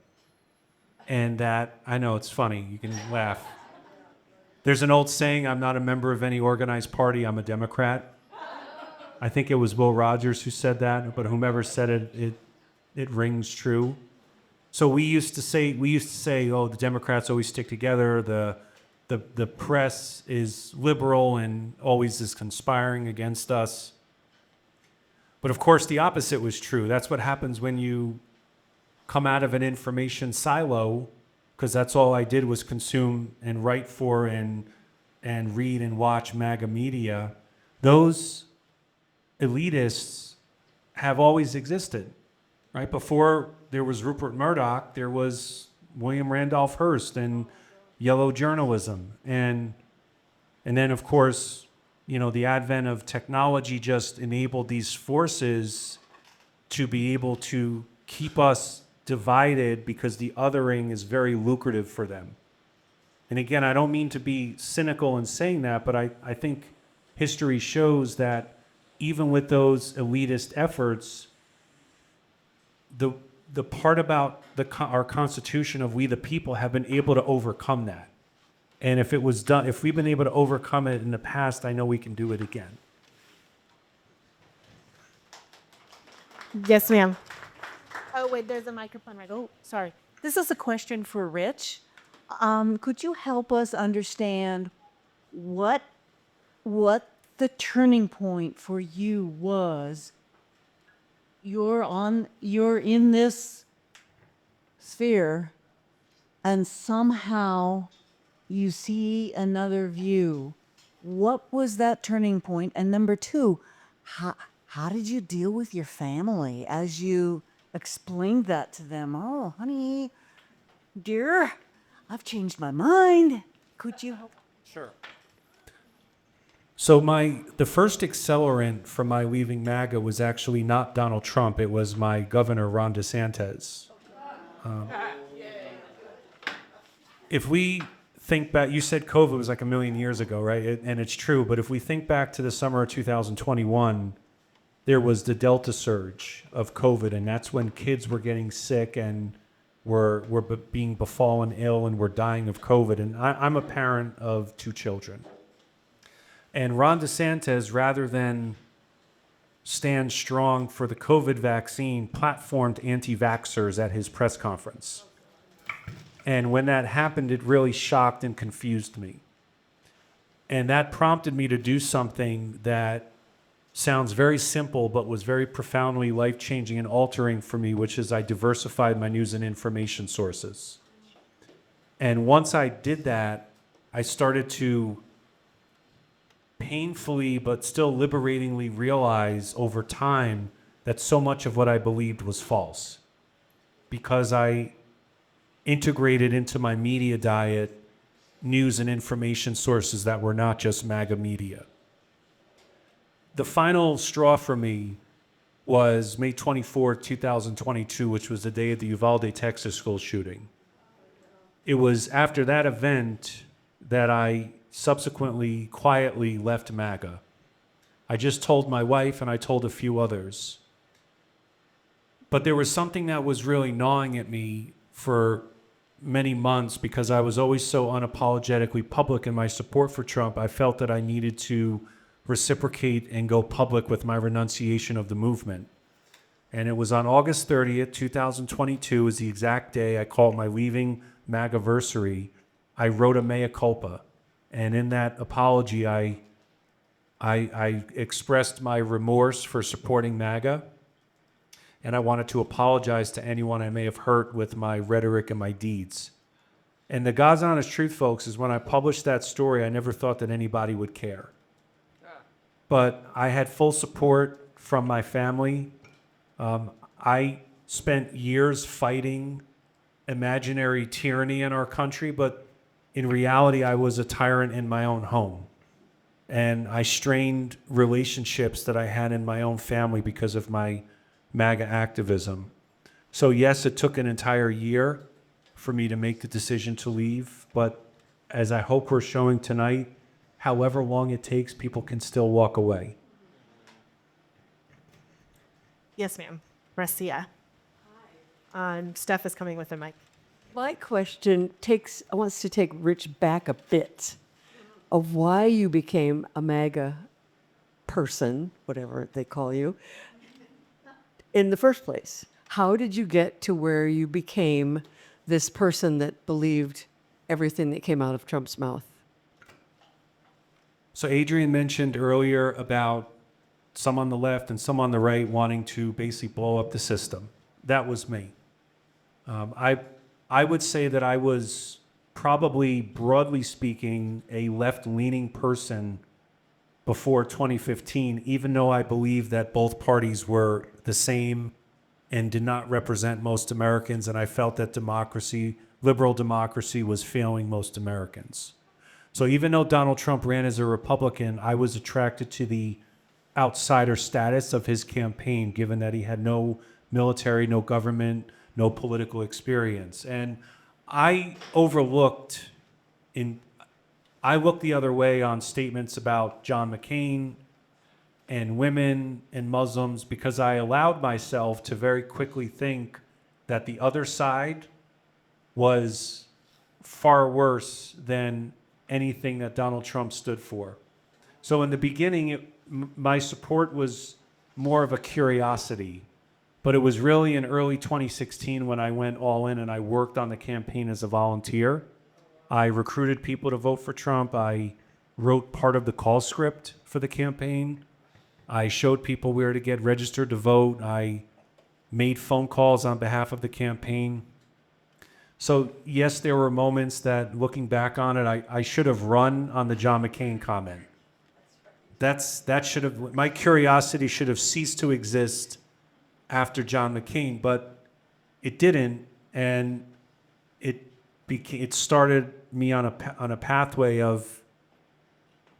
And that, I know it's funny, you can laugh. There's an old saying, I'm not a member of any organized party, I'm a Democrat. I think it was Will Rogers who said that, but whomever said it, it rings true. So we used to say, oh, the Democrats always stick together, the press is liberal and always is conspiring against us. But of course, the opposite was true. That's what happens when you come out of an information silo, because that's all I did was consume and write for and read and watch MAGA media. Those elitists have always existed, right? Before there was Rupert Murdoch, there was William Randolph Hearst and yellow journalism. And then, of course, you know, the advent of technology just enabled these forces to be able to keep us divided because the othering is very lucrative for them. And again, I don't mean to be cynical in saying that, but I think history shows that even with those elitist efforts, the part about our Constitution of we the people have been able to overcome that. And if it was done, if we've been able to overcome it in the past, I know we can do it again. Yes, ma'am. Oh, wait, there's a microphone right. Oh, sorry. This is a question for Rich. Could you help us understand what the turning point for you was you're in this sphere, and somehow you see another view. What was that turning point? And number two, how did you deal with your family as you explained that to them? Oh, honey, dear, I've changed my mind. Could you help? So the first accelerant for my leaving MAGA was actually not Donald Trump. It was my governor, Ron DeSantis. If we think back, you said COVID was like a million years ago, right? And it's true. But if we think back to the summer of 2021, there was the Delta surge of COVID, and that's when kids were getting sick and were being befallen ill and were dying of COVID. And I'm a parent of 2 children. And Ron DeSantis, rather than stand strong for the COVID vaccine, platformed anti-vaxxers at his press conference. And when that happened, it really shocked and confused me. And that prompted me to do something that sounds very simple, but was very profoundly life-changing and altering for me, which is I diversified my news and information sources. And once I did that, I started to painfully but still liberatingly realize over time that so much of what I believed was false, because I integrated into my media diet news and information sources that were not just MAGA media. The final straw for me was May 24, 2022, which was the day of the Uvalde, Texas school shooting. It was after that event that I subsequently quietly left MAGA. I just told my wife and I told a few others. But there was something that was really gnawing at me for many months because I was always so unapologetically public in my support for Trump. I felt that I needed to reciprocate and go public with my renunciation of the movement. And it was on August 30th, 2022 is the exact day I called my leaving MAGAversary. I wrote a mea culpa. And in that apology, I expressed my remorse for supporting MAGA. And I wanted to apologize to anyone I may have hurt with my rhetoric and my deeds. And the God's honest truth, folks, is when I published that story, I never thought that anybody would care. But I had full support from my family. I spent years fighting imaginary tyranny in our country, but in reality, I was a tyrant in my own home. And I strained relationships that I had in my own family because of my MAGA activism. So yes, it took an entire year for me to make the decision to leave, but as I hope we're showing tonight, however long it takes, people can still walk away. Yes, ma'am. Marcia. Steph is coming with a mic. My question wants to take Rich back a bit of why you became a MAGA person, whatever they call you, in the first place. How did you get to where you became this person that believed everything that came out of Trump's mouth? So Adrienne mentioned earlier about some on the left and some on the right wanting to basically blow up the system. That was me. I would say that I was probably, broadly speaking, a left-leaning person before 2015, even though I believed that both parties were the same and did not represent most Americans, and I felt that liberal democracy was failing most Americans. So even though Donald Trump ran as a Republican, I was attracted to the outsider status of his campaign, given that he had no military, no government, no political experience. And I looked the other way on statements about John McCain and women and Muslims because I allowed myself to very quickly think that the other side was far worse than anything that Donald Trump stood for. So in the beginning, my support was more of a curiosity. But it was really in early 2016 when I went all in and I worked on the campaign as a volunteer. I recruited people to vote for Trump. I wrote part of the call script for the campaign. I showed people where to get registered to vote. I made phone calls on behalf of the campaign. So yes, there were moments that, looking back on it, I should have run on the John McCain comment. That should have, my curiosity should have ceased to exist after John McCain, but it didn't, and it started me on a pathway of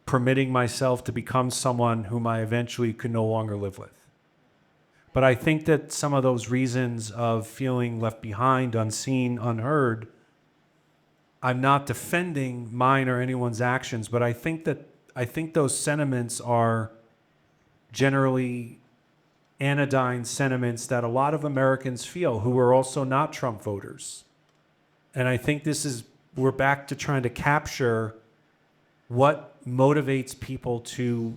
permitting myself to become someone whom I eventually could no longer live with. But I think that some of those reasons of feeling left behind, unseen, unheard, I'm not defending mine or anyone's actions, but I think those sentiments are generally anodyne sentiments that a lot of Americans feel who are also not Trump voters. And I think we're back to trying to capture what motivates people to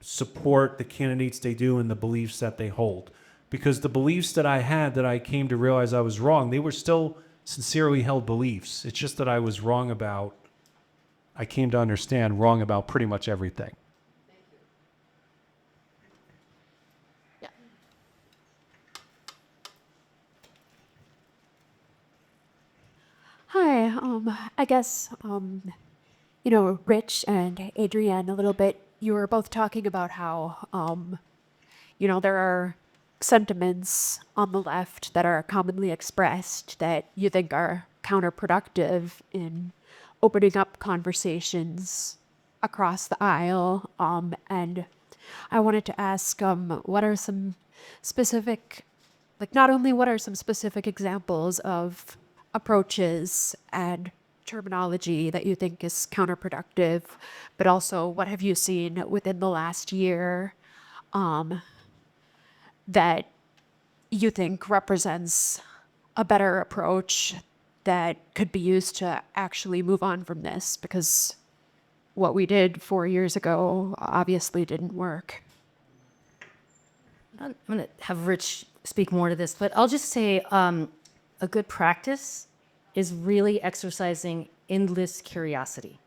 support the candidates they do and the beliefs that they hold. Because the beliefs that I had that I came to realize I was wrong, they were still sincerely held beliefs. It's just that I was wrong about, I came to understand, wrong about pretty much everything. Yeah. Hi, I guess, Rich and Adrienne, a little bit, you were both talking about how, there are sentiments on the left that are commonly expressed that you think are counterproductive in opening up conversations across the aisle. And I wanted to ask, what are some specific, not only what are some specific examples of approaches and terminology that you think is counterproductive, but also what have you seen within the last year that you think represents a better approach that could be used to actually move on from this? Because what we did 4 years ago obviously didn't work. I'm going to have Rich speak more to this, but I'll just say a good practice is really exercising endless curiosity.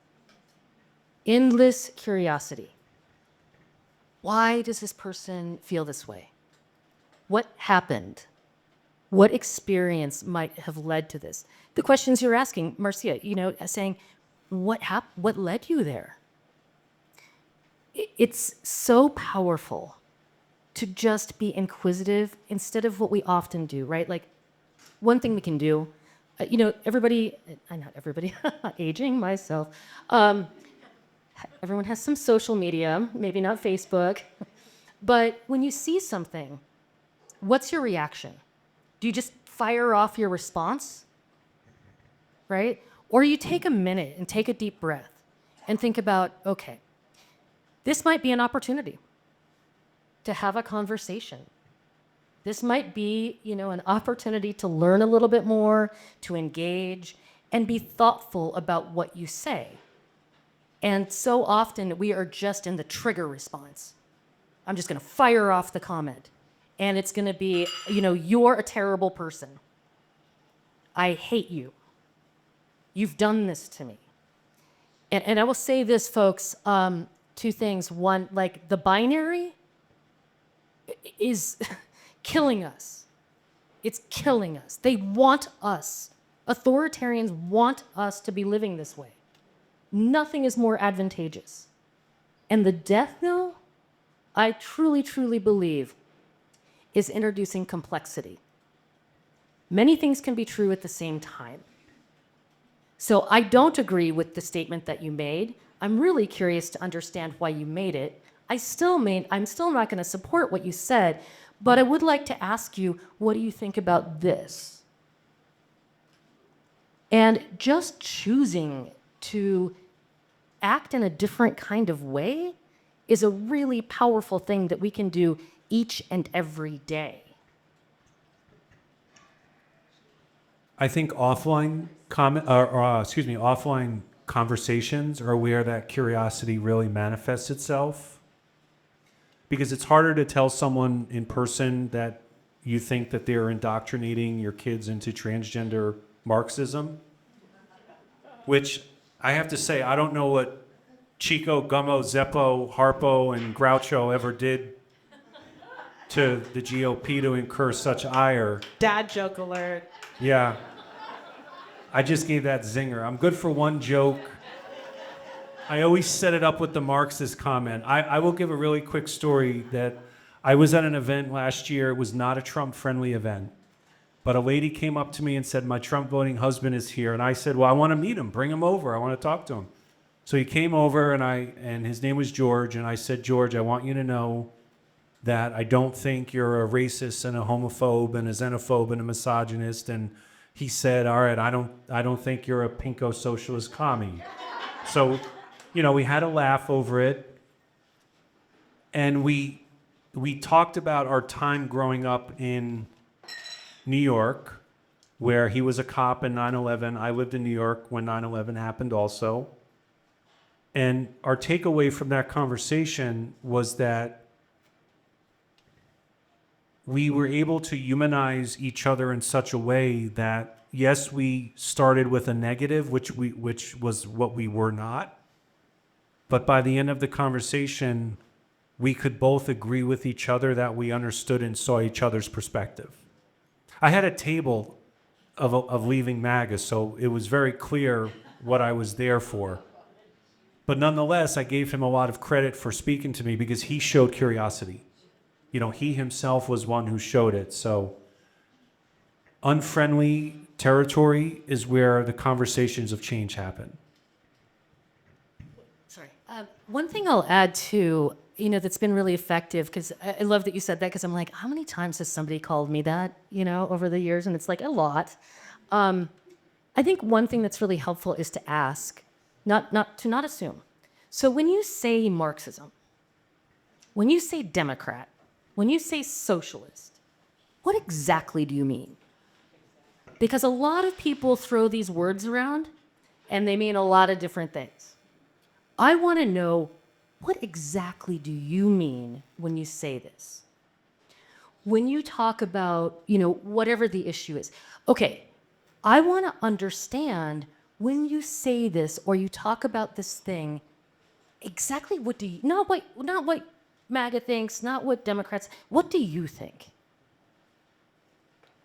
Endless curiosity. Why does this person feel this way? What happened? What experience might have led to this? The questions you're asking, Marcia, saying, what led you there? It's so powerful to just be inquisitive instead of what we often do, right? Like, one thing we can do, everybody, not everybody, aging myself, everyone has some social media, maybe not Facebook, but when you see something, what's your reaction? Do you just fire off your response, right? Or you take a minute and take a deep breath and think about, okay, this might be an opportunity to have a conversation. This might be, an opportunity to learn a little bit more, to engage, and be thoughtful about what you say. And so often we are just in the trigger response. I'm just going to fire off the comment. And it's going to be, you're a terrible person. I hate you. You've done this to me. And I will say this, folks, two things. One, the binary is killing us. It's killing us. They want us. Authoritarians want us to be living this way. Nothing is more advantageous. And the death knell, I truly, truly believe, is introducing complexity. Many things can be true at the same time. So I don't agree with the statement that you made. I'm really curious to understand why you made it. I'm still not going to support what you said, but I would like to ask you, what do you think about this? And just choosing to act in a different kind of way is a really powerful thing that we can do each and every day. I think offline conversations are where that curiosity really manifests itself. Because it's harder to tell someone in person that you think that they're indoctrinating your kids into transgender Marxism, which I have to say, I don't know what Chico, Gummo, Zeppo, Harpo, and Groucho ever did to the GOP to incur such ire. Dad joke alert. Yeah. I just gave that zinger. I'm good for one joke. I always set it up with the Marxist comment. I will give a really quick story that I was at an event last year. It was not a Trump-friendly event. But a lady came up to me and said, my Trump-voting husband is here. And I said, well, I want to meet him. Bring him over. I want to talk to him. So he came over, and his name was George. And I said, George, I want you to know that I don't think you're a racist and a homophobe and a xenophobe and a misogynist. And he said, all right, I don't think you're a pinko socialist commie. So, we had a laugh over it. And we talked about our time growing up in New York, where he was a cop in 9/11. I lived in New York when 9/11 happened also. And our takeaway from that conversation was that we were able to humanize each other in such a way that, yes, we started with a negative, which was what we were not. But by the end of the conversation, we could both agree with each other that we understood and saw each other's perspective. I had a table of leaving MAGA, so it was very clear what I was there for. But nonetheless, I gave him a lot of credit for speaking to me because he showed curiosity. He himself was one who showed it. So unfriendly territory is where the conversations of change happen. Sorry. One thing I'll add too, that's been really effective, because I love that you said that, because I'm like, how many times has somebody called me that, over the years? And it's like a lot. I think one thing that's really helpful is to ask, not assume. So when you say Marxism, when you say Democrat, when you say socialist, what exactly do you mean? Because a lot of people throw these words around and they mean a lot of different things. I want to know, what exactly do you mean when you say this? When you talk about, whatever the issue is. Okay, I want to understand when you say this or you talk about this thing, exactly what do you, not what MAGA thinks, not what Democrats, what do you think?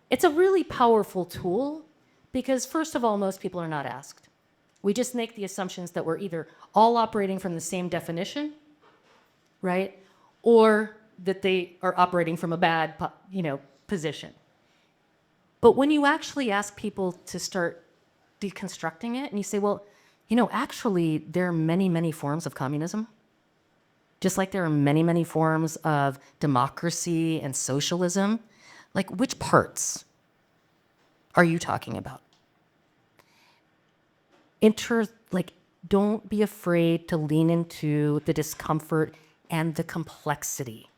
It's a really powerful tool because, first of all, most people are not asked. We just make the assumptions that we're either all operating from the same definition, right? Or that they are operating from a bad, position. But when you actually ask people to start deconstructing it and you say, well, actually, there are many, many forms of communism. Just like there are many, many forms of democracy and socialism. Like, which parts are you talking about? Don't be afraid to lean into the discomfort and the complexity.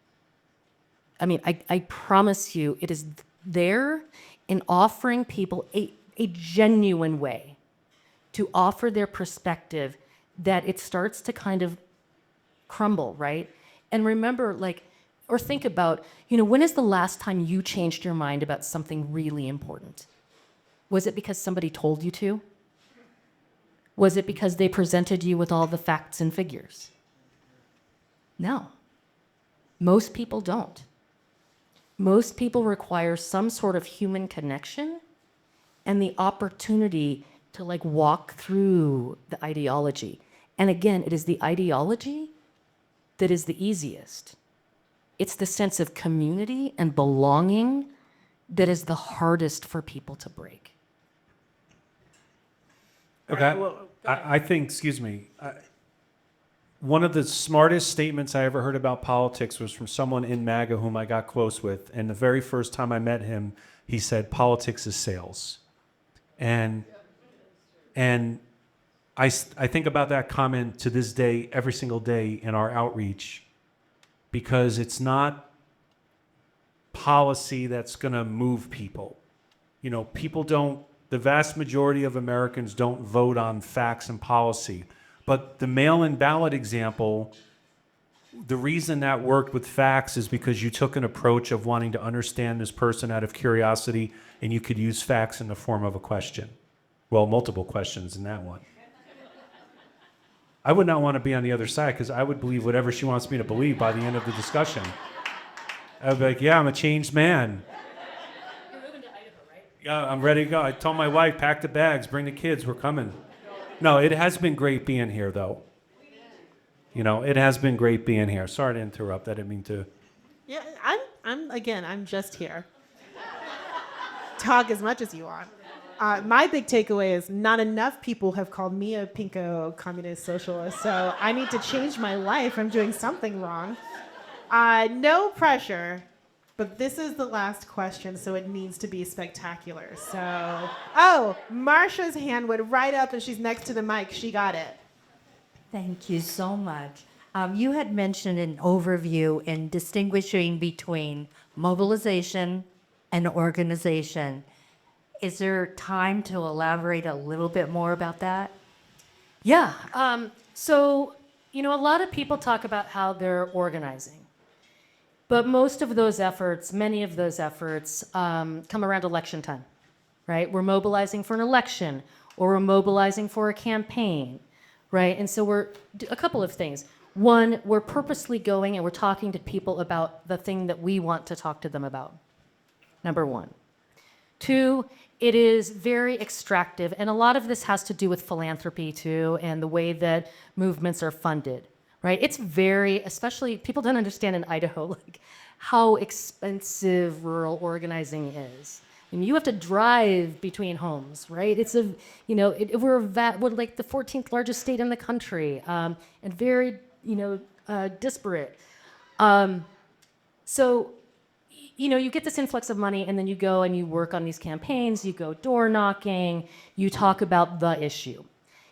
I mean, I promise you, it is there in offering people a genuine way to offer their perspective that it starts to kind of crumble, right? And remember, or think about, when is the last time you changed your mind about something really important? Was it because somebody told you to? Was it because they presented you with all the facts and figures? No. Most people don't. Most people require some sort of human connection and the opportunity to walk through the ideology. And again, it is the ideology that is the easiest. It's the sense of community and belonging that is the hardest for people to break. Okay. I think, one of the smartest statements I ever heard about politics was from someone in MAGA whom I got close with. And the very first time I met him, he said, politics is sales. And I think about that comment to this day, every single day in our outreach, because it's not policy that's going to move people. The vast majority of Americans don't vote on facts and policy. But the mail-in ballot example, the reason that worked with facts is because you took an approach of wanting to understand this person out of curiosity, and you could use facts in the form of a question. Well, multiple questions in that one. I would not want to be on the other side because I would believe whatever she wants me to believe by the end of the discussion. I'd be like, yeah, I'm a changed man. You're moving to Idaho, right? Yeah, I'm ready to go. I told my wife, pack the bags, bring the kids, we're coming. No, it has been great being here, though. You know, it has been great being here. Sorry to interrupt. I didn't mean to. Yeah, I'm just here. Talk as much as you want. My big takeaway is not enough people have called me a pinko communist socialist, so I need to change my life. I'm doing something wrong. No pressure, but this is the last question, so it needs to be spectacular. So, oh, Marsha's hand went right up, and she's next to the mic. She got it. Thank you so much. You had mentioned an overview in distinguishing between mobilization and organization. Is there time to elaborate a little bit more about that? Yeah. So, a lot of people talk about how they're organizing. But most of those efforts, many of those efforts, come around election time, right? We're mobilizing for an election, or we're mobilizing for a campaign, right? And so a couple of things. One, we're purposely going and we're talking to people about the thing that we want to talk to them about. Number one. Two, it is very extractive, and a lot of this has to do with philanthropy too, and the way that movements are funded, right? It's very, especially people don't understand in Idaho, like how expensive rural organizing is. I mean, you have to drive between homes, right? It's we're like the 14th largest state in the country, and very, disparate. So you get this influx of money, and then you go and you work on these campaigns, you go door knocking, you talk about the issue,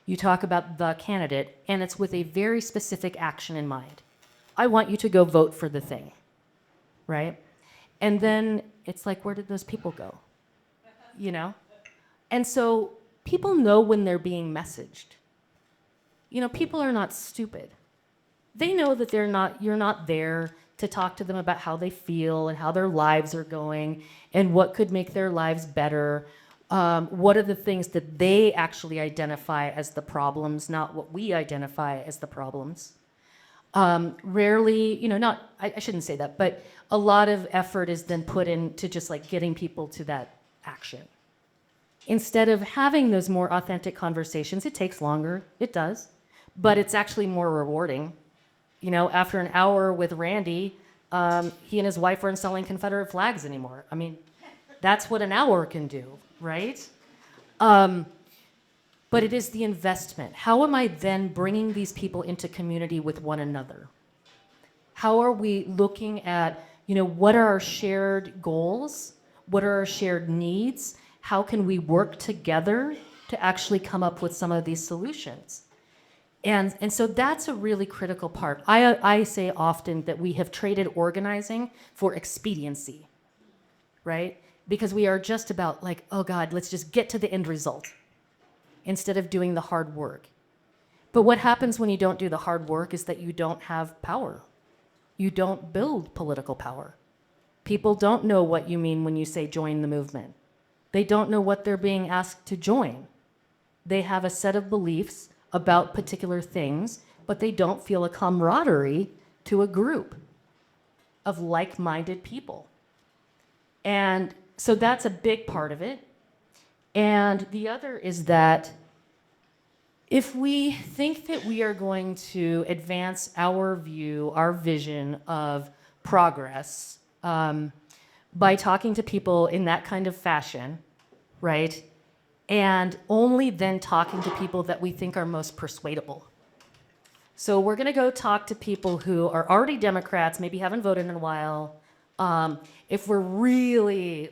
you talk about the candidate, and it's with a very specific action in mind. I want you to go vote for the thing, right? And then it's like, where did those people go? And so people know when they're being messaged. People are not stupid. They know that you're not there to talk to them about how they feel and how their lives are going and what could make their lives better. What are the things that they actually identify as the problems, not what we identify as the problems. Rarely, I shouldn't say that, but a lot of effort is then put into just like getting people to that action. Instead of having those more authentic conversations, it takes longer, it does, but it's actually more rewarding. After an hour with Randy, he and his wife aren't selling Confederate flags anymore. I mean, that's what an hour can do, right? But it is the investment. How am I then bringing these people into community with one another? How are we looking at, what are our shared goals? What are our shared needs? How can we work together to actually come up with some of these solutions? And so that's a really critical part. I say often that we have traded organizing for expediency, right? Because we are just about like, oh God, let's just get to the end result instead of doing the hard work. But what happens when you don't do the hard work is that you don't have power. You don't build political power. People don't know what you mean when you say join the movement. They don't know what they're being asked to join. They have a set of beliefs about particular things, but they don't feel a camaraderie to a group of like-minded people. And so that's a big part of it. And the other is that if we think that we are going to advance our view, our vision of progress by talking to people in that kind of fashion, right? And only then talking to people that we think are most persuadable. So we're going to go talk to people who are already Democrats, maybe haven't voted in a while. If we're really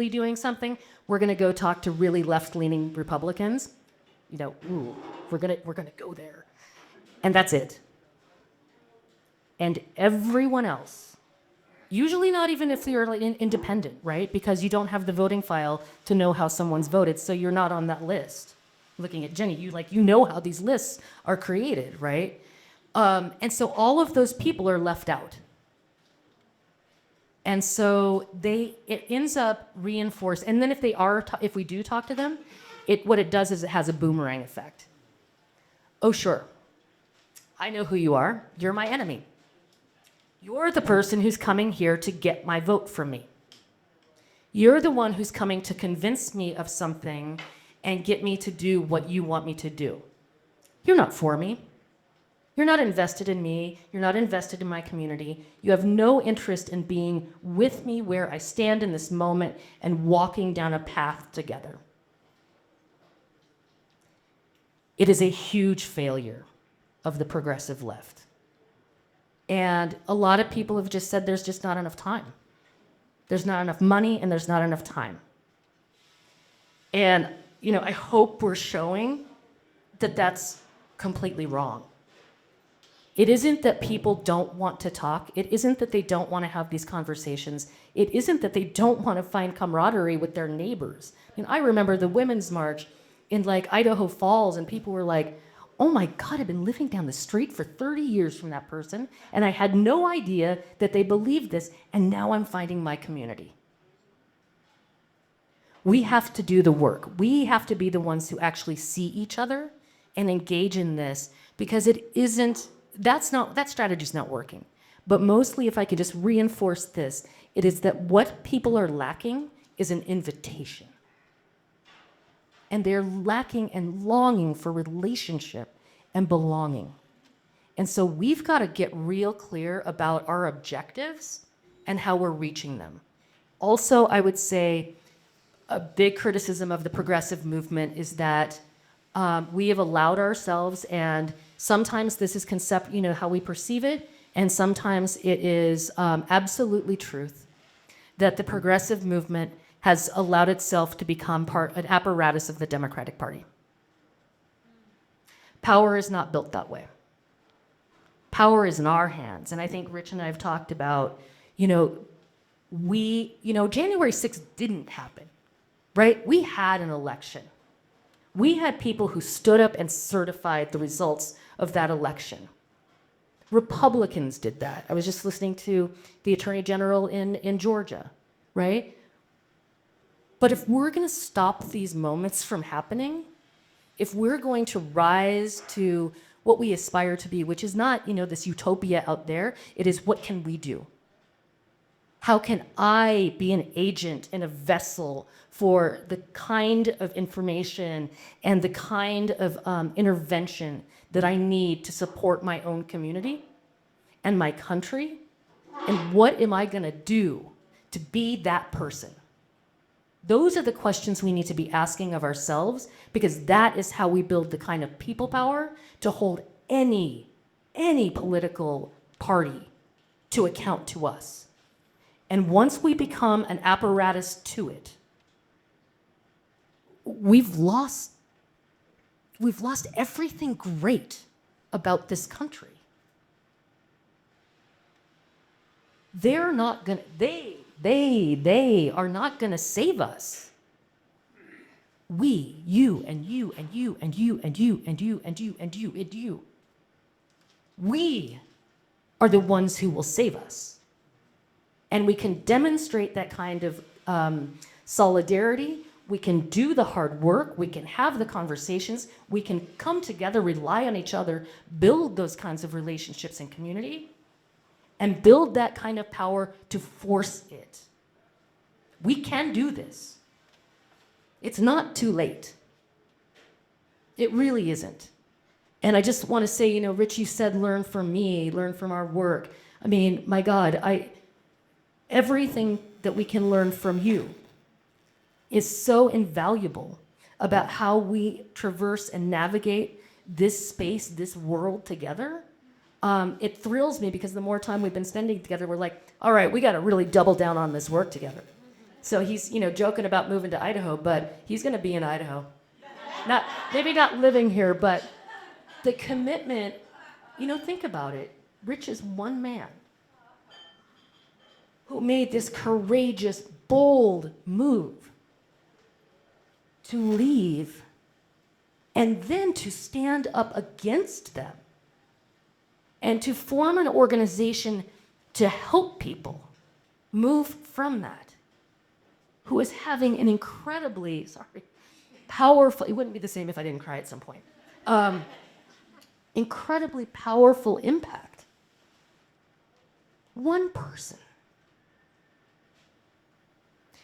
doing something, we're going to go talk to really left-leaning Republicans. We're going to go there. And that's it. And everyone else, usually not even if you're like independent, right? Because you don't have the voting file to know how someone's voted, so you're not on that list. Looking at Jenny, you know how these lists are created, right? And so all of those people are left out. And so it ends up reinforced. And then if we do talk to them, what it does is it has a boomerang effect. Oh, sure. I know who you are. You're my enemy. You're the person who's coming here to get my vote from me. You're the one who's coming to convince me of something and get me to do what you want me to do. You're not for me. You're not invested in me. You're not invested in my community. You have no interest in being with me where I stand in this moment and walking down a path together. It is a huge failure of the progressive left. And a lot of people have just said there's just not enough time. There's not enough money and there's not enough time. And, I hope we're showing that that's completely wrong. It isn't that people don't want to talk. It isn't that they don't want to have these conversations. It isn't that they don't want to find camaraderie with their neighbors. I remember the Women's March in Idaho Falls, and people were like, oh my God, I've been living down the street for 30 years from that person, and I had no idea that they believed this, and now I'm finding my community. We have to do the work. We have to be the ones who actually see each other and engage in this, because that strategy's not working. But mostly, if I could just reinforce this, it is that what people are lacking is an invitation. And they're lacking and longing for relationship and belonging. And so we've got to get real clear about our objectives and how we're reaching them. Also, I would say a big criticism of the progressive movement is that we have allowed ourselves, and sometimes this is how we perceive it, and sometimes it is absolutely truth, that the progressive movement has allowed itself to become an apparatus of the Democratic Party. Power is not built that way. Power is in our hands. And I think Rich and I have talked about, January 6th didn't happen, right? We had an election. We had people who stood up and certified the results of that election. Republicans did that. I was just listening to the Attorney General in Georgia, right? But if we're going to stop these moments from happening, if we're going to rise to what we aspire to be, which is not, this utopia out there, it is what can we do? How can I be an agent and a vessel for the kind of information and the kind of intervention that I need to support my own community and my country? And what am I going to do to be that person? Those are the questions we need to be asking of ourselves, because that is how we build the kind of people power to hold any political party to account to us. And once we become an apparatus to it, we've lost everything great about this country. They're not gonna, they are not gonna save us. We, you, and you, and you, and you, and you, and you, and you, and you, and you. We are the ones who will save us. And we can demonstrate that kind of solidarity. We can do the hard work. We can have the conversations. We can come together, rely on each other, build those kinds of relationships and community, and build that kind of power to force it. We can do this. It's not too late. It really isn't. And I just want to say, Rich, you said learn from me, learn from our work. I mean, my God, everything that we can learn from you is so invaluable about how we traverse and navigate this space, this world together. It thrills me because the more time we've been spending together, we're like, all right, we got to really double down on this work together. So he's, joking about moving to Idaho, but he's going to be in Idaho. Maybe not living here, but the commitment, think about it. Rich is one man who made this courageous, bold move to leave and then to stand up against them and to form an organization to help people move from that, who is having an incredibly, powerful, it wouldn't be the same if I didn't cry at some point, incredibly powerful impact. One person.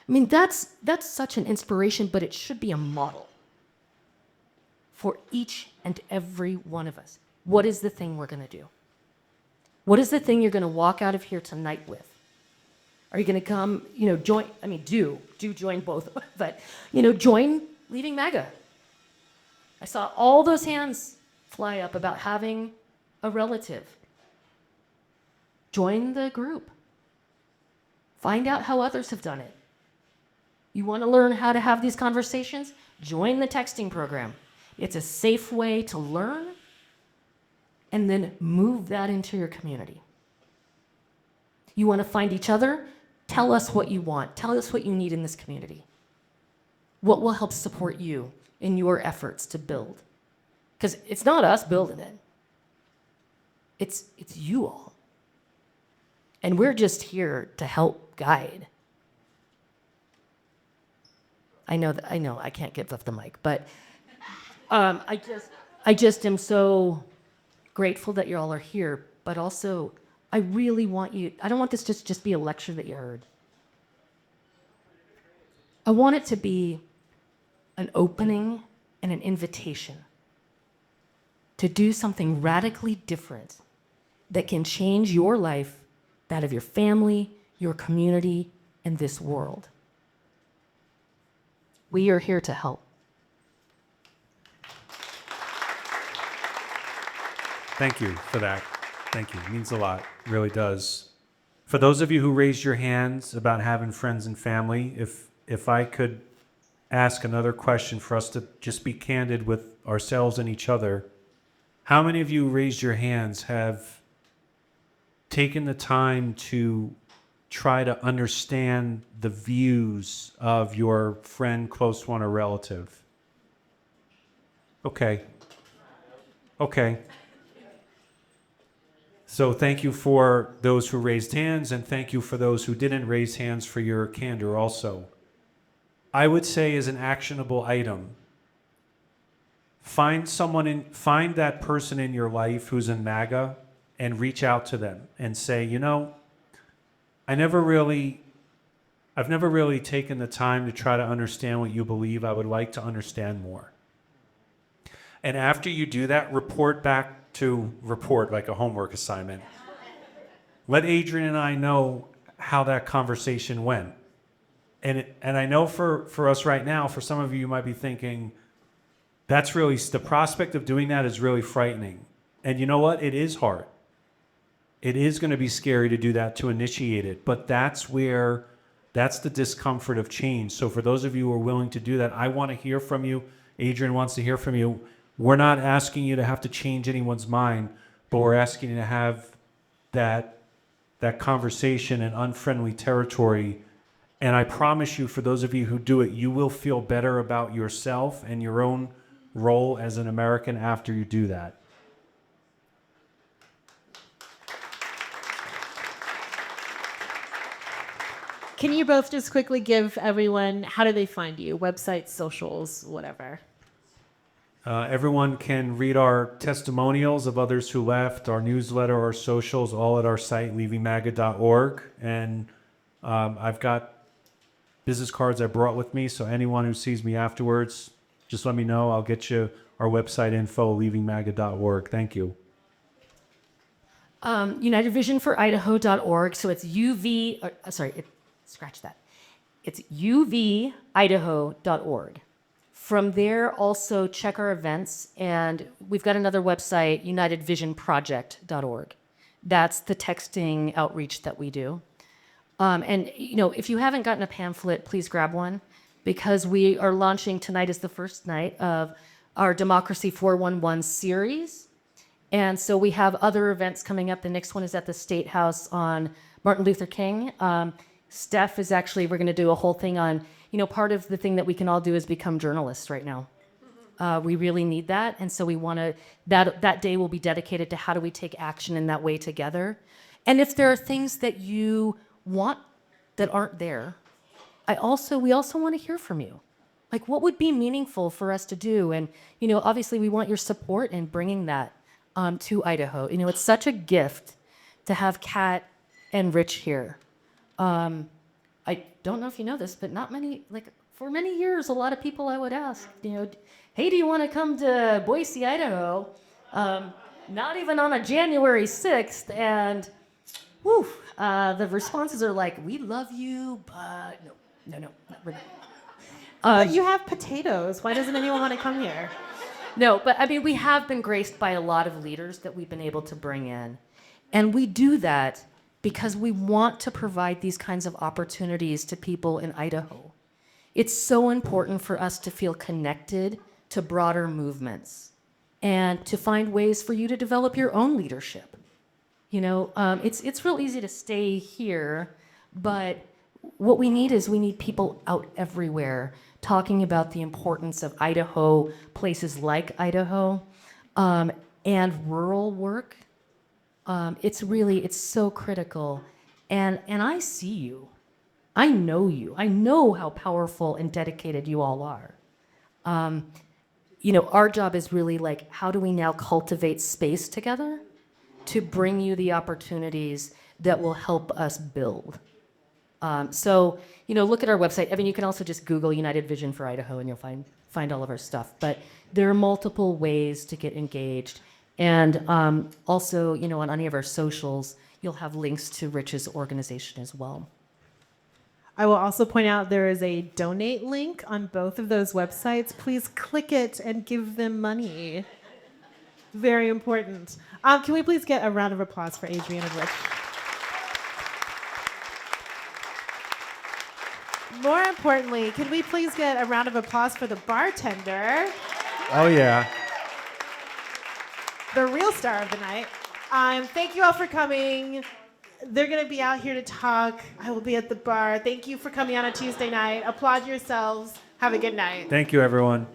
I mean, that's such an inspiration, but it should be a model for each and every one of us. What is the thing we're going to do? What is the thing you're going to walk out of here tonight with? Are you going to come, join? I mean, do join both, but, join Leaving MAGA. I saw all those hands fly up about having a relative. Join the group. Find out how others have done it. You want to learn how to have these conversations? Join the texting program. It's a safe way to learn and then move that into your community. You want to find each other? Tell us what you want. Tell us what you need in this community. What will help support you in your efforts to build? Because it's not us building it. It's you all. And we're just here to help guide. I know I can't give up the mic, but I just am so grateful that you all are here, but also I really want you, I don't want this to just be a lecture that you heard. I want it to be an opening and an invitation to do something radically different that can change your life, that of your family, your community, and this world. We are here to help. Thank you for that. Thank you. It means a lot. It really does. For those of you who raised your hands about having friends and family, if I could ask another question for us to just be candid with ourselves and each other. How many of you raised your hands have taken the time to try to understand the views of your friend, close one, or relative? Okay. So thank you for those who raised hands, and thank you for those who didn't raise hands for your candor also. I would say as an actionable item, find that person in your life who's in MAGA and reach out to them and say, I've never really taken the time to try to understand what you believe. I would like to understand more. And after you do that, report like a homework assignment. Let Adrienne and I know how that conversation went. And I know for us right now, for some of you might be thinking, that's really, the prospect of doing that is really frightening. And you know what? It is hard. It is going to be scary to do that, to initiate it. But that's the discomfort of change. So for those of you who are willing to do that, I want to hear from you. Adrienne wants to hear from you. We're not asking you to have to change anyone's mind, but we're asking you to have that conversation in unfriendly territory. And I promise you, for those of you who do it, you will feel better about yourself and your own role as an American after you do that. Can you both just quickly give everyone, how do they find you? Websites, socials, whatever. Everyone can read our testimonials of others who left, our newsletter, our socials, all at our site, leavingmaga.org. And I've got business cards I brought with me, so anyone who sees me afterwards, just let me know. I'll get you our website info, leavingmaga.org. Thank you. UnitedVisionForIdaho.org. So it's It's uvidaho.org. From there, also check our events, and we've got another website, unitedvisionproject.org. That's the texting outreach that we do. And if you haven't gotten a pamphlet, please grab one, because we are launching, tonight is the first night of our Democracy 411 series. And so we have other events coming up. The next one is at the State House on Martin Luther King. Steph is actually, we're going to do a whole thing on, part of the thing that we can all do is become journalists right now. We really need that. And so we want to, that day will be dedicated to how do we take action in that way together. And if there are things that you want that aren't there, we also want to hear from you. Like, what would be meaningful for us to do? And, obviously we want your support in bringing that to Idaho. It's such a gift to have Kat and Rich here. I don't know if you know this, but for many years, a lot of people I would ask, hey, do you want to come to Boise, Idaho? Not even on a January 6th, and whew, the responses are like, we love you, but no, we're not. But you have potatoes. Why doesn't anyone want to come here? No, but I mean, we have been graced by a lot of leaders that we've been able to bring in. And we do that because we want to provide these kinds of opportunities to people in Idaho. It's so important for us to feel connected to broader movements and to find ways for you to develop your own leadership. It's real easy to stay here, but what we need people out everywhere talking about the importance of Idaho, places like Idaho, and rural work. It's so critical. And I see you. I know you. I know how powerful and dedicated you all are. Our job is really like, how do we now cultivate space together to bring you the opportunities that will help us build? Look at our website. I mean, you can also just Google United Vision for Idaho and you'll find all of our stuff. But there are multiple ways to get engaged. And also, on any of our socials, you'll have links to Rich's organization as well. I will also point out there is a donate link on both of those websites. Please click it and give them money. Very important. Can we please get a round of applause for Adrienne and Rich? More importantly, can we please get a round of applause for the bartender, Oh, yeah. the real star of the night? Thank you all for coming. They're going to be out here to talk. I will be at the bar. Thank you for coming on a Tuesday night. Applaud yourselves. Have a good night. Thank you, everyone.